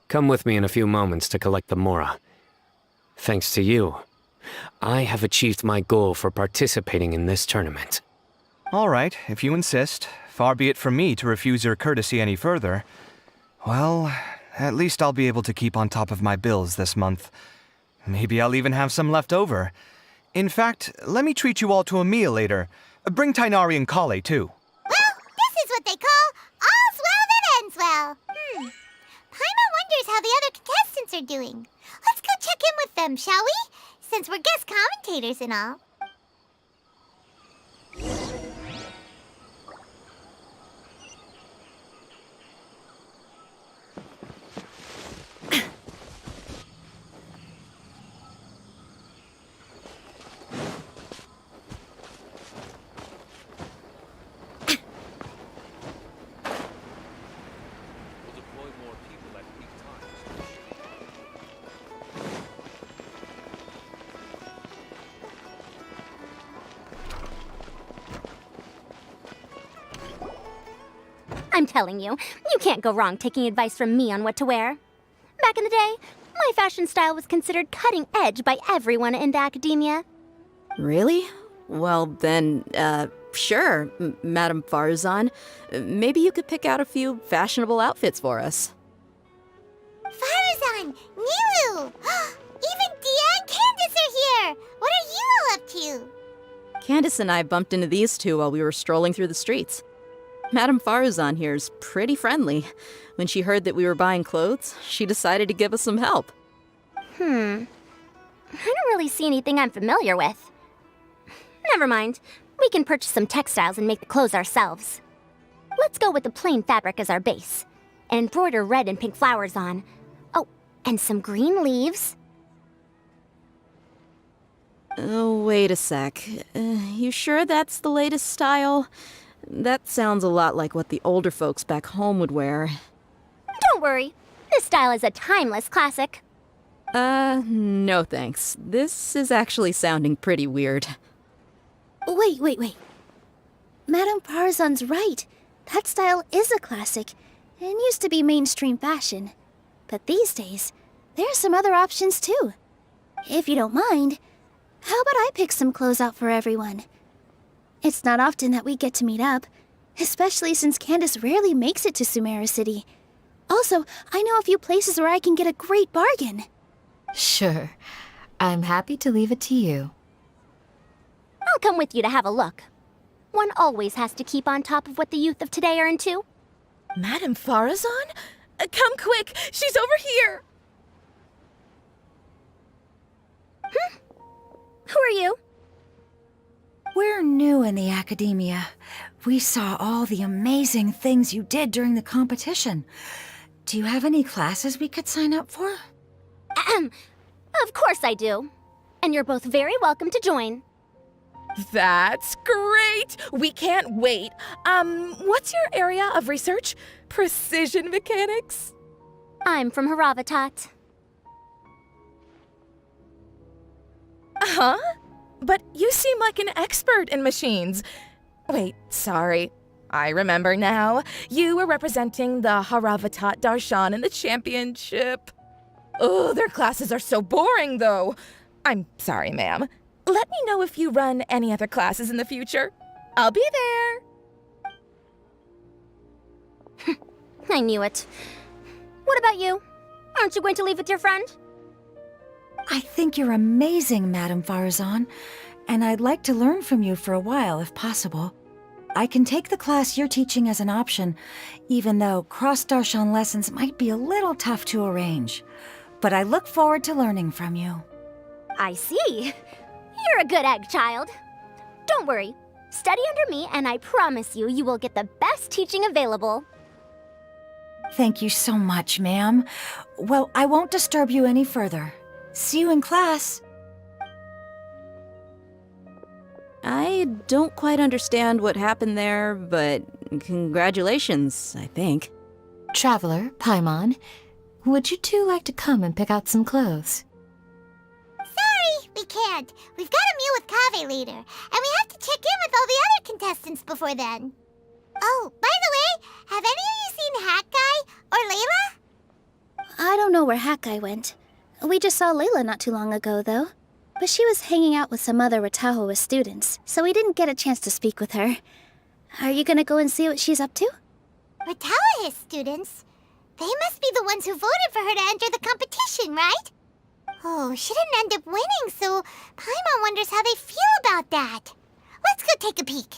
come with me in a few moments to collect the mora. Thanks to you, I have achieved my goal for participating in this tournament. All right, if you insist. Far be it from me to refuse your courtesy any further. Well, at least I'll be able to keep on top of my bills this month. Maybe I'll even have some left over. In fact, let me treat you all to a meal later. Bring Tainari and Kale, too. Well, this is what they call all's well that ends well. Paimon wonders how the other contestants are doing. Let's go check in with them, shall we? Since we're guest commentators and all. I'm telling you, you can't go wrong taking advice from me on what to wear. Back in the day, my fashion style was considered cutting edge by everyone in the academia. Really? Well, then, sure, Madame Farzan. Maybe you could pick out a few fashionable outfits for us. Farzan! Nilu! Even Dia and Candace are here! What are you all up to? Candace and I bumped into these two while we were strolling through the streets. Madame Farzan here's pretty friendly. When she heard that we were buying clothes, she decided to give us some help. I don't really see anything I'm familiar with. Never mind. We can purchase some textiles and make the clothes ourselves. Let's go with the plain fabric as our base, and embroider red and pink flowers on. Oh, and some green leaves. Oh, wait a sec. You sure that's the latest style? That sounds a lot like what the older folks back home would wear. Don't worry. This style is a timeless classic. No thanks. This is actually sounding pretty weird. Wait. Madame Parzan's right. That style is a classic, and used to be mainstream fashion. But these days, there are some other options too. If you don't mind, how about I pick some clothes out for everyone? It's not often that we get to meet up, especially since Candace rarely makes it to Sumeru City. Also, I know a few places where I can get a great bargain. Sure. I'm happy to leave it to you. I'll come with you to have a look. One always has to keep on top of what the youth of today are into. Madame Farazan? Come quick! She's over here! Who are you? We're new in the academia. We saw all the amazing things you did during the competition. Do you have any classes we could sign up for? Of course I do. And you're both very welcome to join. That's great! We can't wait. What's your area of research? Precision mechanics? I'm from Haravatat. Huh? But you seem like an expert in machines. Wait, sorry. I remember now. You were representing the Haravatat Darshan in the championship. Oh, their classes are so boring, though. I'm sorry, ma'am. Let me know if you run any other classes in the future. I'll be there. I knew it. What about you? Aren't you going to leave with your friend? I think you're amazing, Madame Farazan, and I'd like to learn from you for a while if possible. I can take the class you're teaching as an option, even though cross-Darshan lessons might be a little tough to arrange. But I look forward to learning from you. I see. You're a good egg, child. Don't worry. Study under me, and I promise you, you will get the best teaching available. Thank you so much, ma'am. Well, I won't disturb you any further. See you in class. I don't quite understand what happened there, but congratulations, I think. Traveler, Paimon, would you two like to come and pick out some clothes? Sorry, we can't. We've got a meal with Kaveh later, and we have to check in with all the other contestants before then. Oh, by the way, have any of you seen Hat Guy or Layla? I don't know where Hat Guy went. We just saw Layla not too long ago, though. But she was hanging out with some other Ratahoa students, so we didn't get a chance to speak with her. Are you gonna go and see what she's up to? Ratahoa students? They must be the ones who voted for her to enter the competition, right? Oh, she didn't end up winning, so Paimon wonders how they feel about that. Let's go take a peek.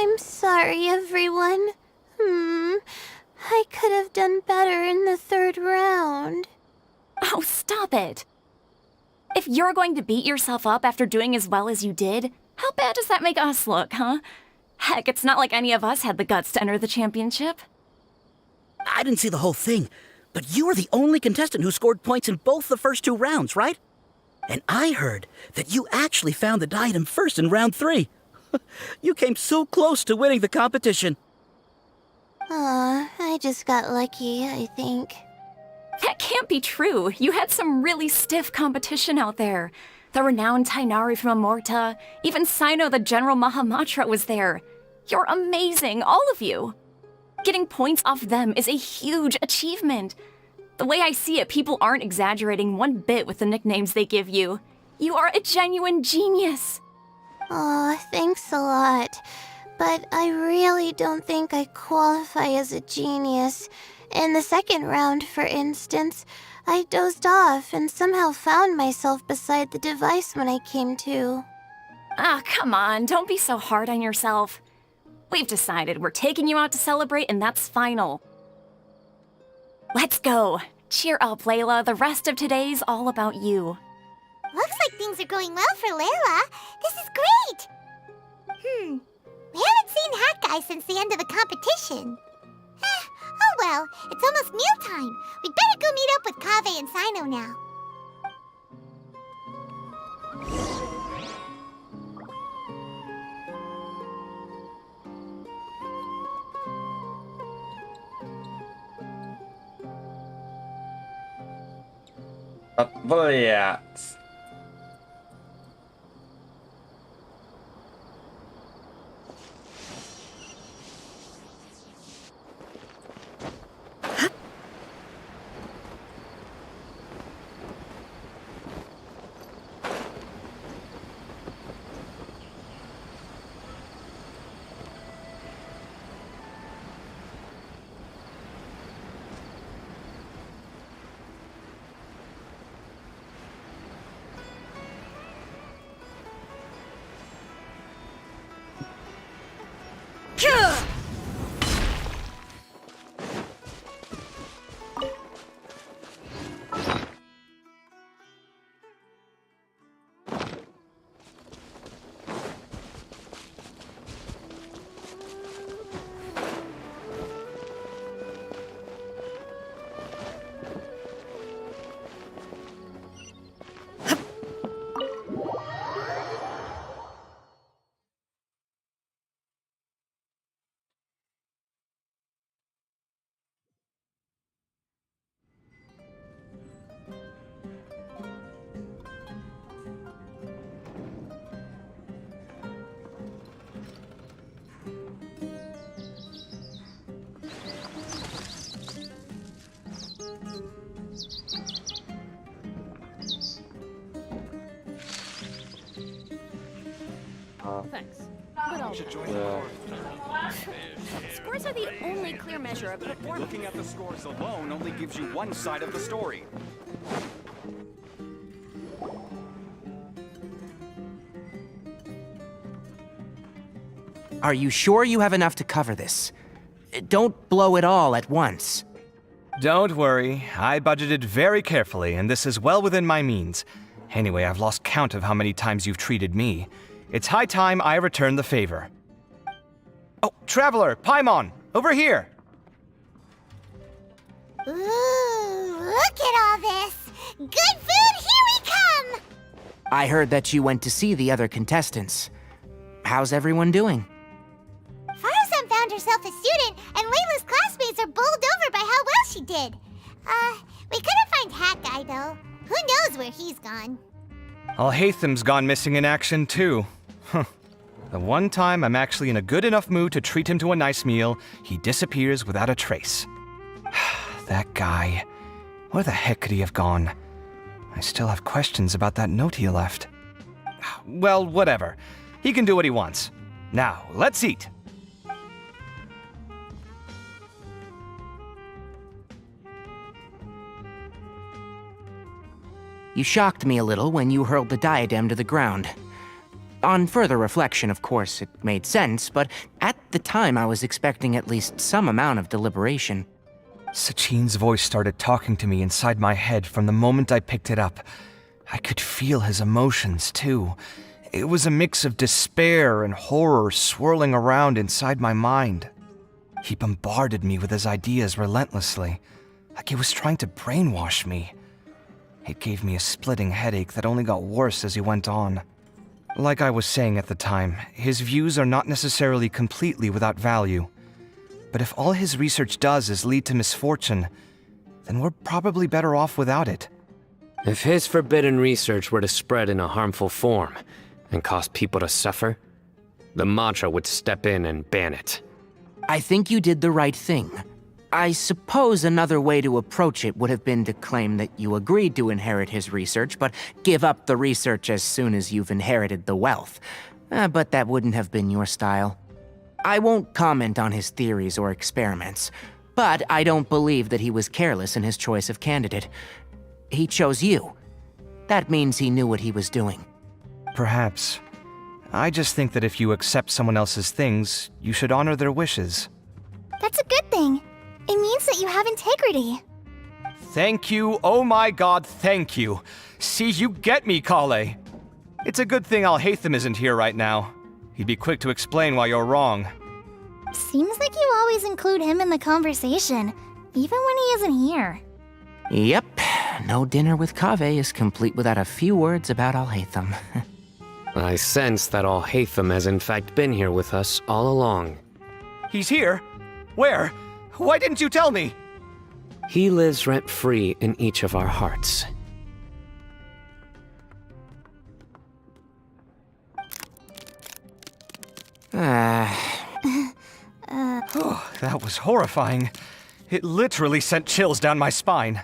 I'm sorry, everyone. I could have done better in the 3rd round. Oh, stop it. If you're going to beat yourself up after doing as well as you did, how bad does that make us look, huh? Heck, it's not like any of us had the guts to enter the championship. I didn't see the whole thing, but you were the only contestant who scored points in both the first 2 rounds, right? And I heard that you actually found the diadem first in round 3. You came so close to winning the competition. Aw, I just got lucky, I think. That can't be true. You had some really stiff competition out there. The renowned Tainari from Amorta, even Sino the General Mahamatra was there. You're amazing, all of you. Getting points off them is a huge achievement. The way I see it, people aren't exaggerating one bit with the nicknames they give you. You are a genuine genius. Aw, thanks a lot. But I really don't think I qualify as a genius. In the 2nd round, for instance, I dozed off and somehow found myself beside the device when I came to. Ah, come on, don't be so hard on yourself. We've decided we're taking you out to celebrate, and that's final. Let's go. Cheer up, Layla. The rest of today's all about you. Looks like things are going well for Layla. This is great! We haven't seen Hat Guy since the end of the competition. Oh well, it's almost mealtime. We'd better go meet up with Kaveh and Sino now. Brilliant. Thanks. But all Scores are the only clear measure of performance. Looking at the scores alone only gives you one side of the story. Are you sure you have enough to cover this? Don't blow it all at once. Don't worry, I budgeted very carefully, and this is well within my means. Anyway, I've lost count of how many times you've treated me. It's high time I return the favor. Oh, Traveler, Paimon, over here! Ooh, look at all this! Good food, here we come! I heard that you went to see the other contestants. How's everyone doing? Faruzan found herself a student, and Layla's classmates are bowled over by how well she did. We couldn't find Hat Guy, though. Who knows where he's gone? Al-Haytham's gone missing in action, too. Huh. The one time I'm actually in a good enough mood to treat him to a nice meal, he disappears without a trace. That guy. Where the heck could he have gone? I still have questions about that note he left. Well, whatever. He can do what he wants. Now, let's eat. You shocked me a little when you hurled the diadem to the ground. On further reflection, of course, it made sense, but at the time I was expecting at least some amount of deliberation. Sachin's voice started talking to me inside my head from the moment I picked it up. I could feel his emotions, too. It was a mix of despair and horror swirling around inside my mind. He bombarded me with his ideas relentlessly, like he was trying to brainwash me. It gave me a splitting headache that only got worse as he went on. Like I was saying at the time, his views are not necessarily completely without value. But if all his research does is lead to misfortune, then we're probably better off without it. If his forbidden research were to spread in a harmful form and cause people to suffer, the Mantra would step in and ban it. I think you did the right thing. I suppose another way to approach it would have been to claim that you agreed to inherit his research, but give up the research as soon as you've inherited the wealth. But that wouldn't have been your style. I won't comment on his theories or experiments, but I don't believe that he was careless in his choice of candidate. He chose you. That means he knew what he was doing. Perhaps. I just think that if you accept someone else's things, you should honor their wishes. That's a good thing. It means that you have integrity. Thank you, oh my god, thank you. See, you get me, Kale. It's a good thing Alhaitham isn't here right now. He'd be quick to explain why you're wrong. Seems like you always include him in the conversation, even when he isn't here. Yep, no dinner with Kaveh is complete without a few words about Alhaitham. I sense that Alhaitham has in fact been here with us all along. He's here? Where? Why didn't you tell me? He lives rent-free in each of our hearts. Oh, that was horrifying. It literally sent chills down my spine.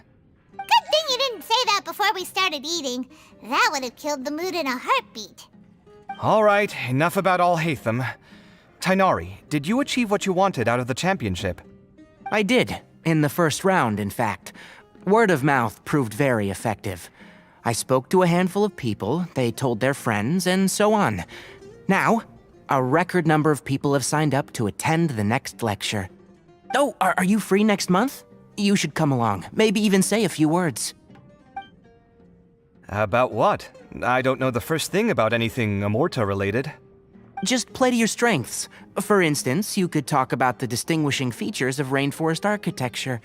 Good thing you didn't say that before we started eating. That would have killed the mood in a heartbeat. All right, enough about Alhaitham. Tainari, did you achieve what you wanted out of the championship? I did, in the first round, in fact. Word of mouth proved very effective. I spoke to a handful of people, they told their friends, and so on. Now, a record number of people have signed up to attend the next lecture. Oh, are you free next month? You should come along, maybe even say a few words. About what? I don't know the first thing about anything Amorta-related. Just play to your strengths. For instance, you could talk about the distinguishing features of rainforest architecture,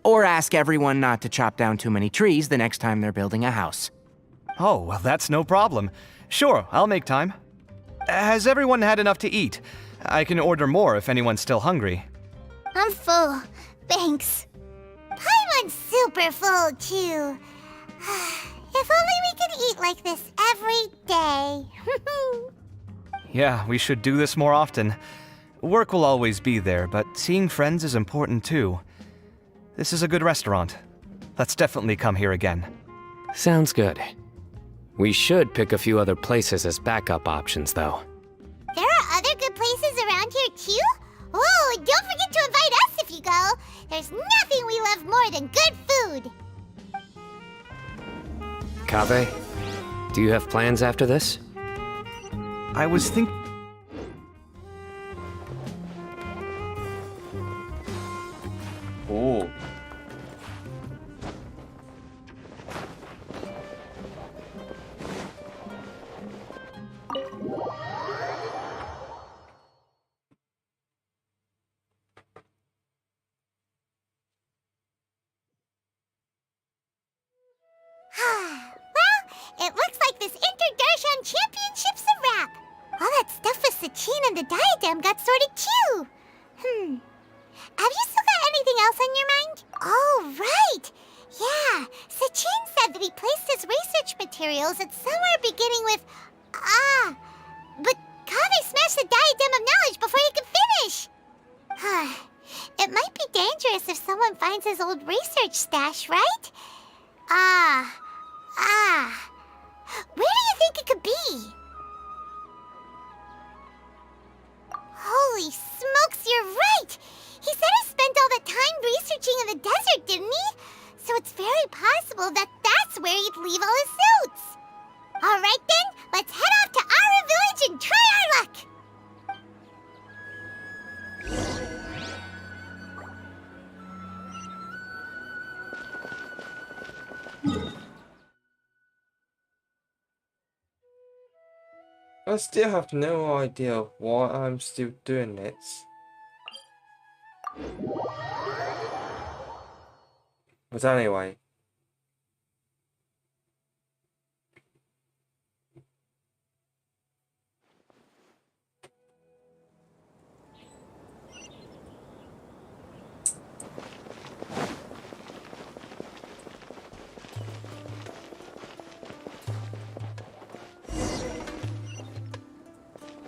or ask everyone not to chop down too many trees the next time they're building a house. Oh, well, that's no problem. Sure, I'll make time. Has everyone had enough to eat? I can order more if anyone's still hungry. I'm full. Thanks. Paimon's super full, too. If only we could eat like this every day. Yeah, we should do this more often. Work will always be there, but seeing friends is important too. This is a good restaurant. Let's definitely come here again. Sounds good. We should pick a few other places as backup options, though. There are other good places around here, too? Oh, and don't forget to invite us if you go. There's nothing we love more than good food. Kaveh, do you have plans after this? I was thinking... Oh. Well, it looks like this Inter-Darshan Championship's a wrap. All that stuff with Sachin and the diadem got sorted too. Have you still got anything else on your mind? Oh, right. Yeah, Sachin said that he placed his research materials at somewhere beginning with but Kaveh smashed the diadem of knowledge before he could finish. It might be dangerous if someone finds his old research stash, right? Where do you think it could be? Holy smokes, you're right! He said he spent all that time researching in the desert, didn't he? So it's very possible that that's where he'd leave all his suits. All right then, let's head off to Ara Village I still have no idea why I'm still doing this. But anyway.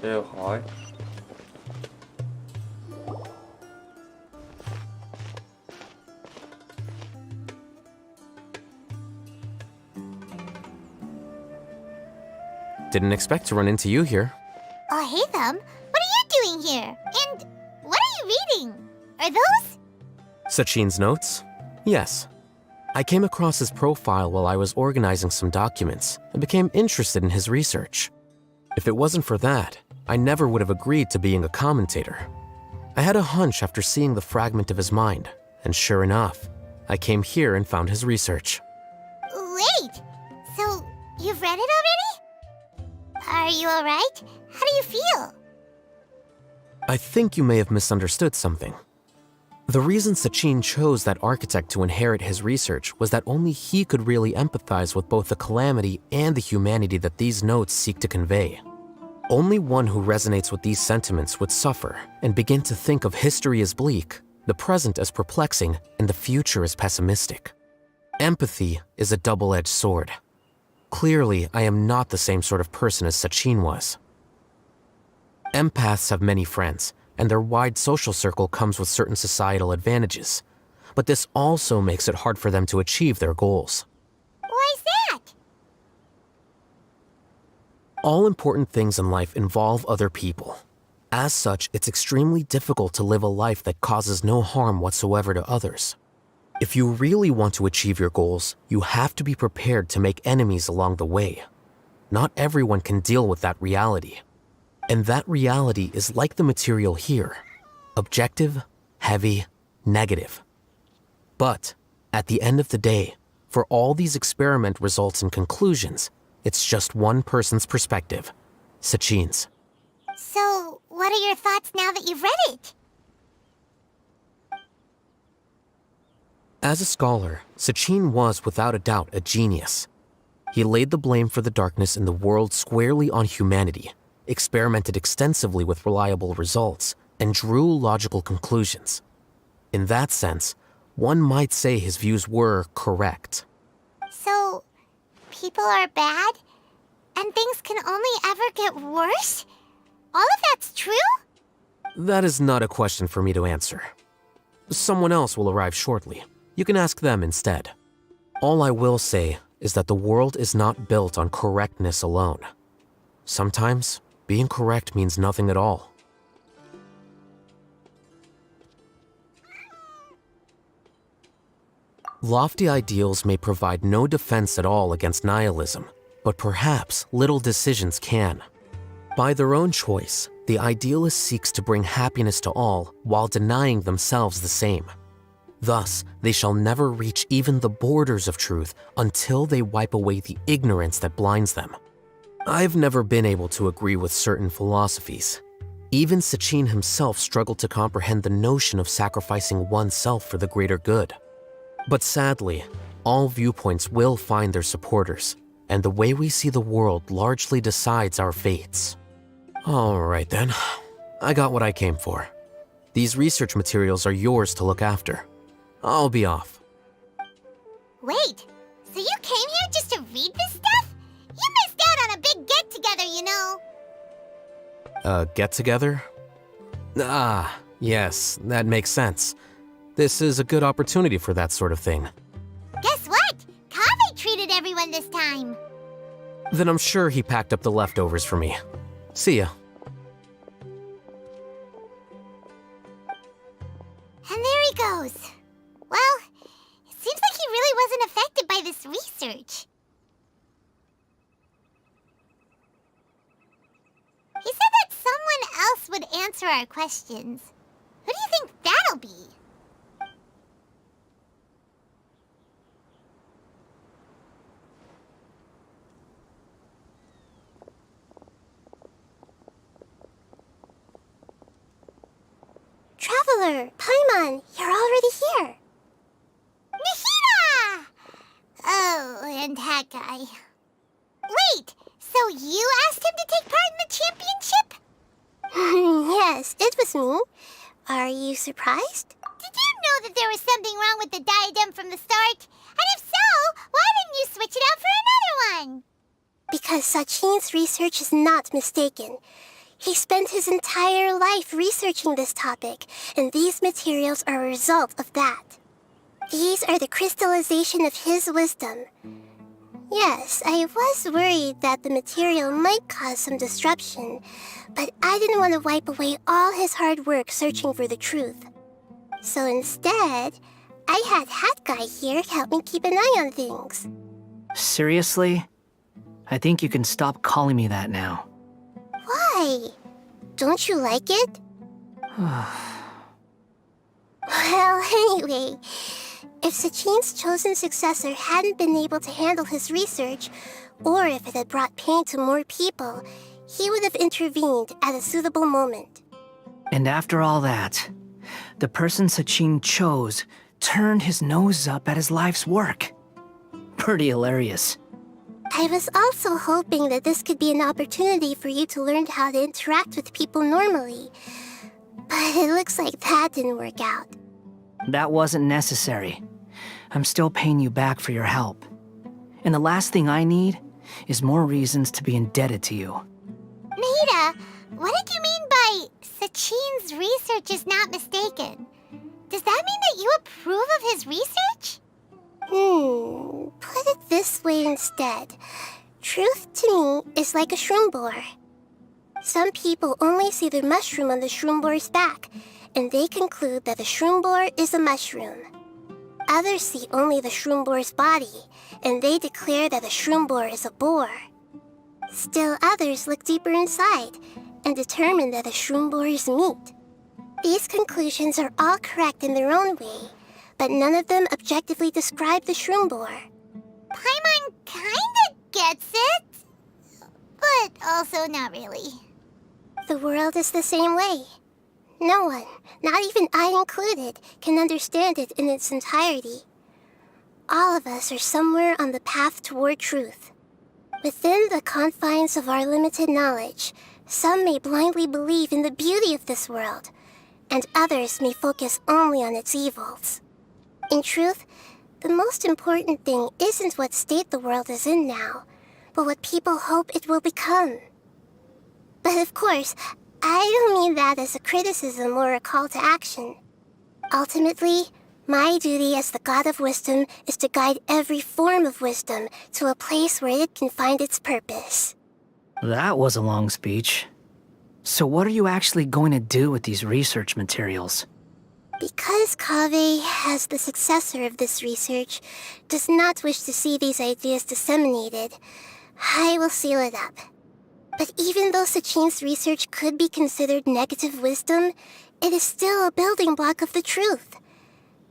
Real high. Didn't expect to run into you here. Oh, hey, Thumb. What are you doing here? And what are you reading? Are those? Sachin's notes? Yes. I came across his profile while I was organizing some documents and became interested in his research. If it wasn't for that, I never would have agreed to being a commentator. I had a hunch after seeing the fragment of his mind, and sure enough, I came here and found his research. Wait! So, you've read it already? Are you alright? How do you feel? I think you may have misunderstood something. The reason Sachin chose that architect to inherit his research was that only he could really empathize with both the calamity and the humanity that these notes seek to convey. Only one who resonates with these sentiments would suffer and begin to think of history as bleak, the present as perplexing, and the future as pessimistic. Empathy is a double-edged sword. Clearly, I am not the same sort of person as Sachin was. Empaths have many friends, and their wide social circle comes with certain societal advantages. But this also makes it hard for them to achieve their goals. Why's that? All important things in life involve other people. As such, it's extremely difficult to live a life that causes no harm whatsoever to others. If you really want to achieve your goals, you have to be prepared to make enemies along the way. Not everyone can deal with that reality. And that reality is like the material here. Objective, heavy, negative. But, at the end of the day, for all these experiment results and conclusions, it's just one person's perspective, Sachin's. So, what are your thoughts now that you've read it? As a scholar, Sachin was without a doubt a genius. He laid the blame for the darkness in the world squarely on humanity, experimented extensively with reliable results, and drew logical conclusions. In that sense, one might say his views were correct. So, people are bad? And things can only ever get worse? All of that's true? That is not a question for me to answer. Someone else will arrive shortly. You can ask them instead. All I will say is that the world is not built on correctness alone. Sometimes, being correct means nothing at all. Lofty ideals may provide no defense at all against nihilism, but perhaps little decisions can. By their own choice, the idealist seeks to bring happiness to all while denying themselves the same. Thus, they shall never reach even the borders of truth until they wipe away the ignorance that blinds them. I've never been able to agree with certain philosophies. Even Sachin himself struggled to comprehend the notion of sacrificing oneself for the greater good. But sadly, all viewpoints will find their supporters, and the way we see the world largely decides our fates. All right then, I got what I came for. These research materials are yours to look after. I'll be off. Wait, so you came here just to read this stuff? You missed out on a big get-together, you know. Get-together? Ah, yes, that makes sense. This is a good opportunity for that sort of thing. Guess what? Kaveh treated everyone this time. Then I'm sure he packed up the leftovers for me. See ya. And there he goes. Well, it seems like he really wasn't affected by this research. He said that someone else would answer our questions. Who do you think that'll be? Scholar! Paimon, you're already here! Nahida! Oh, and that guy. Wait, so you asked him to take part in the championship? Yes, it was me. Are you surprised? Did you know that there was something wrong with the diadem from the start? And if so, why didn't you switch it out for another one? Because Sachin's research is not mistaken. He spent his entire life researching this topic, and these materials are a result of that. These are the crystallization of his wisdom. Yes, I was worried that the material might cause some disruption, but I didn't want to wipe away all his hard work searching for the truth. So instead, I had Hat Guy here help me keep an eye on things. Seriously? I think you can stop calling me that now. Why? Don't you like it? Well, anyway, if Sachin's chosen successor hadn't been able to handle his research, or if it had brought pain to more people, he would have intervened at a suitable moment. And after all that, the person Sachin chose turned his nose up at his life's work. Pretty hilarious. I was also hoping that this could be an opportunity for you to learn how to interact with people normally. But it looks like that didn't work out. That wasn't necessary. I'm still paying you back for your help. And the last thing I need is more reasons to be indebted to you. Nahida, what did you mean by Sachin's research is not mistaken? Does that mean that you approve of his research? Put it this way instead. Truth to me is like a shroom borer. Some people only see the mushroom on the shroom borer's back, and they conclude that the shroom borer is a mushroom. Others see only the shroom borer's body, and they declare that the shroom borer is a boar. Still others look deeper inside, and determine that the shroom borer is meat. These conclusions are all correct in their own way, but none of them objectively describe the shroom borer. Paimon kinda gets it, but also not really. The world is the same way. No one, not even I included, can understand it in its entirety. All of us are somewhere on the path toward truth. Within the confines of our limited knowledge, some may blindly believe in the beauty of this world, and others may focus only on its evils. In truth, the most important thing isn't what state the world is in now, but what people hope it will become. But of course, I don't mean that as a criticism or a call to action. Ultimately, my duty as the God of Wisdom is to guide every form of wisdom to a place where it can find its purpose. That was a long speech. So what are you actually going to do with these research materials? Because Kaveh, as the successor of this research, does not wish to see these ideas disseminated, I will seal it up. But even though Sachin's research could be considered negative wisdom, it is still a building block of the truth.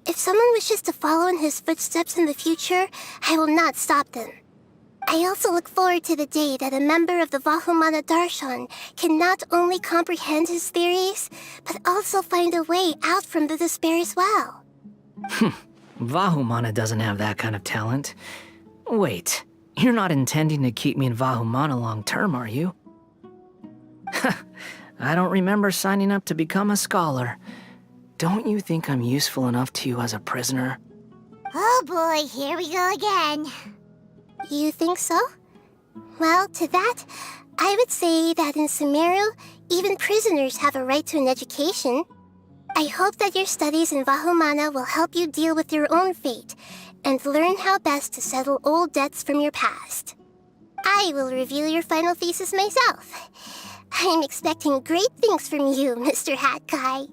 If someone wishes to follow in his footsteps in the future, I will not stop them. I also look forward to the day that a member of the Vahumana Darshan can not only comprehend his theories, but also find a way out from the despair as well. Vahumana doesn't have that kind of talent. Wait, you're not intending to keep me in Vahumana long term, are you? I don't remember signing up to become a scholar. Don't you think I'm useful enough to you as a prisoner? Oh boy, here we go again. You think so? Well, to that, I would say that in Sumeru, even prisoners have a right to an education. I hope that your studies in Vahumana will help you deal with your own fate, and learn how best to settle old debts from your past. I will review your final thesis myself. I'm expecting great things from you, Mr. Hat Guy.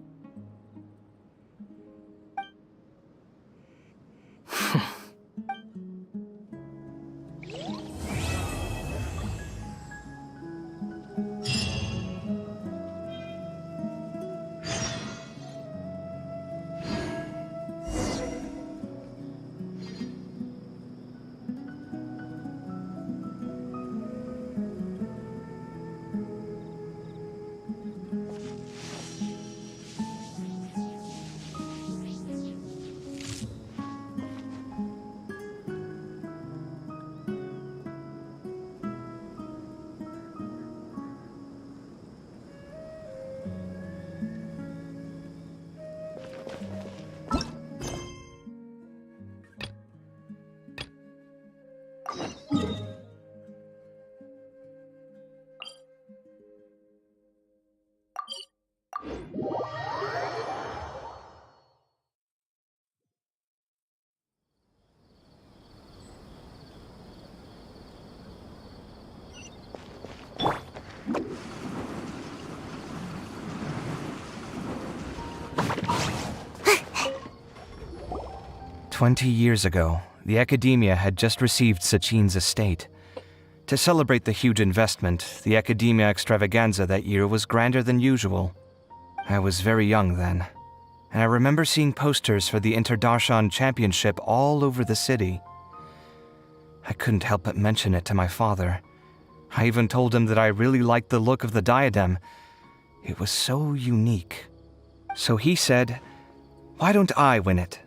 20 years ago, the Academia had just received Sachin's estate. To celebrate the huge investment, the Academia extravaganza that year was grander than usual. I was very young then, and I remember seeing posters for the Interdarshan Championship all over the city. I couldn't help but mention it to my father. I even told him that I really liked the look of the diadem. It was so unique. So he said, "Why don't I win it,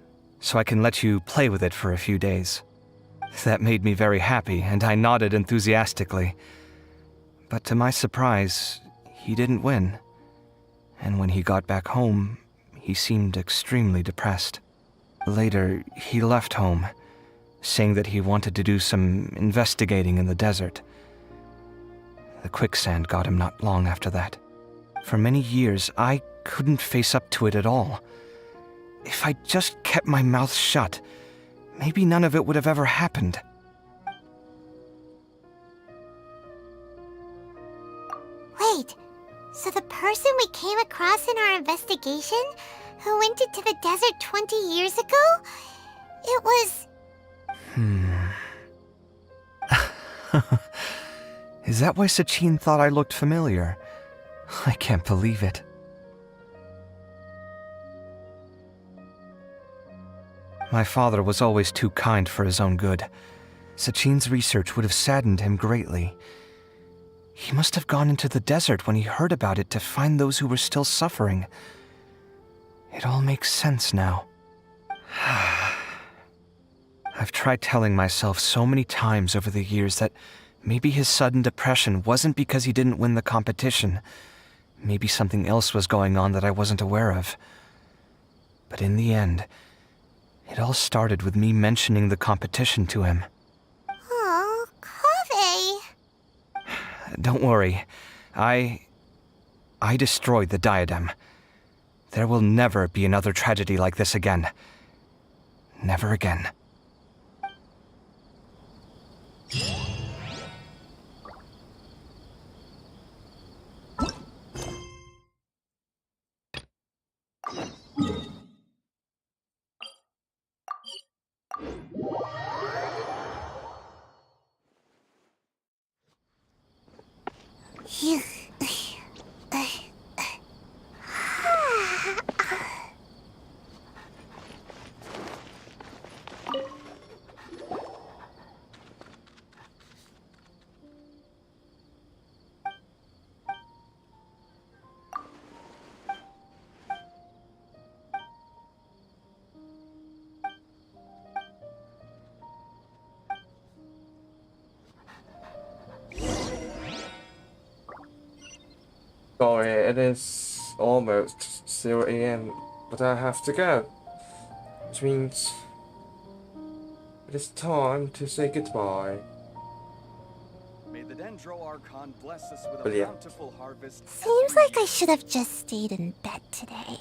so I can let you play with it for a few days?" That made me very happy, and I nodded enthusiastically. But to my surprise, he didn't win. And when he got back home, he seemed extremely depressed. Later, he left home, saying that he wanted to do some investigating in the desert. The quicksand got him not long after that. For many years, I couldn't face up to it at all. If I just kept my mouth shut, maybe none of it would have ever happened. Wait, so the person we came across in our investigation, who went into the desert 20 years ago, it was... Is that why Sachin thought I looked familiar? I can't believe it. My father was always too kind for his own good. Sachin's research would have saddened him greatly. He must have gone into the desert when he heard about it to find those who were still suffering. It all makes sense now. I've tried telling myself so many times over the years that maybe his sudden depression wasn't because he didn't win the competition. Maybe something else was going on that I wasn't aware of. But in the end, it all started with me mentioning the competition to him. Oh, Kaveh. Don't worry. I destroyed the diadem. There will never be another tragedy like this again. Never again. Sorry, it is almost 0 AM, but I have to go. Which means it is time to say goodbye. May the Dendro Archon bless us with a Brilliant. bountiful harvest. Seems like I should have just stayed in bed today.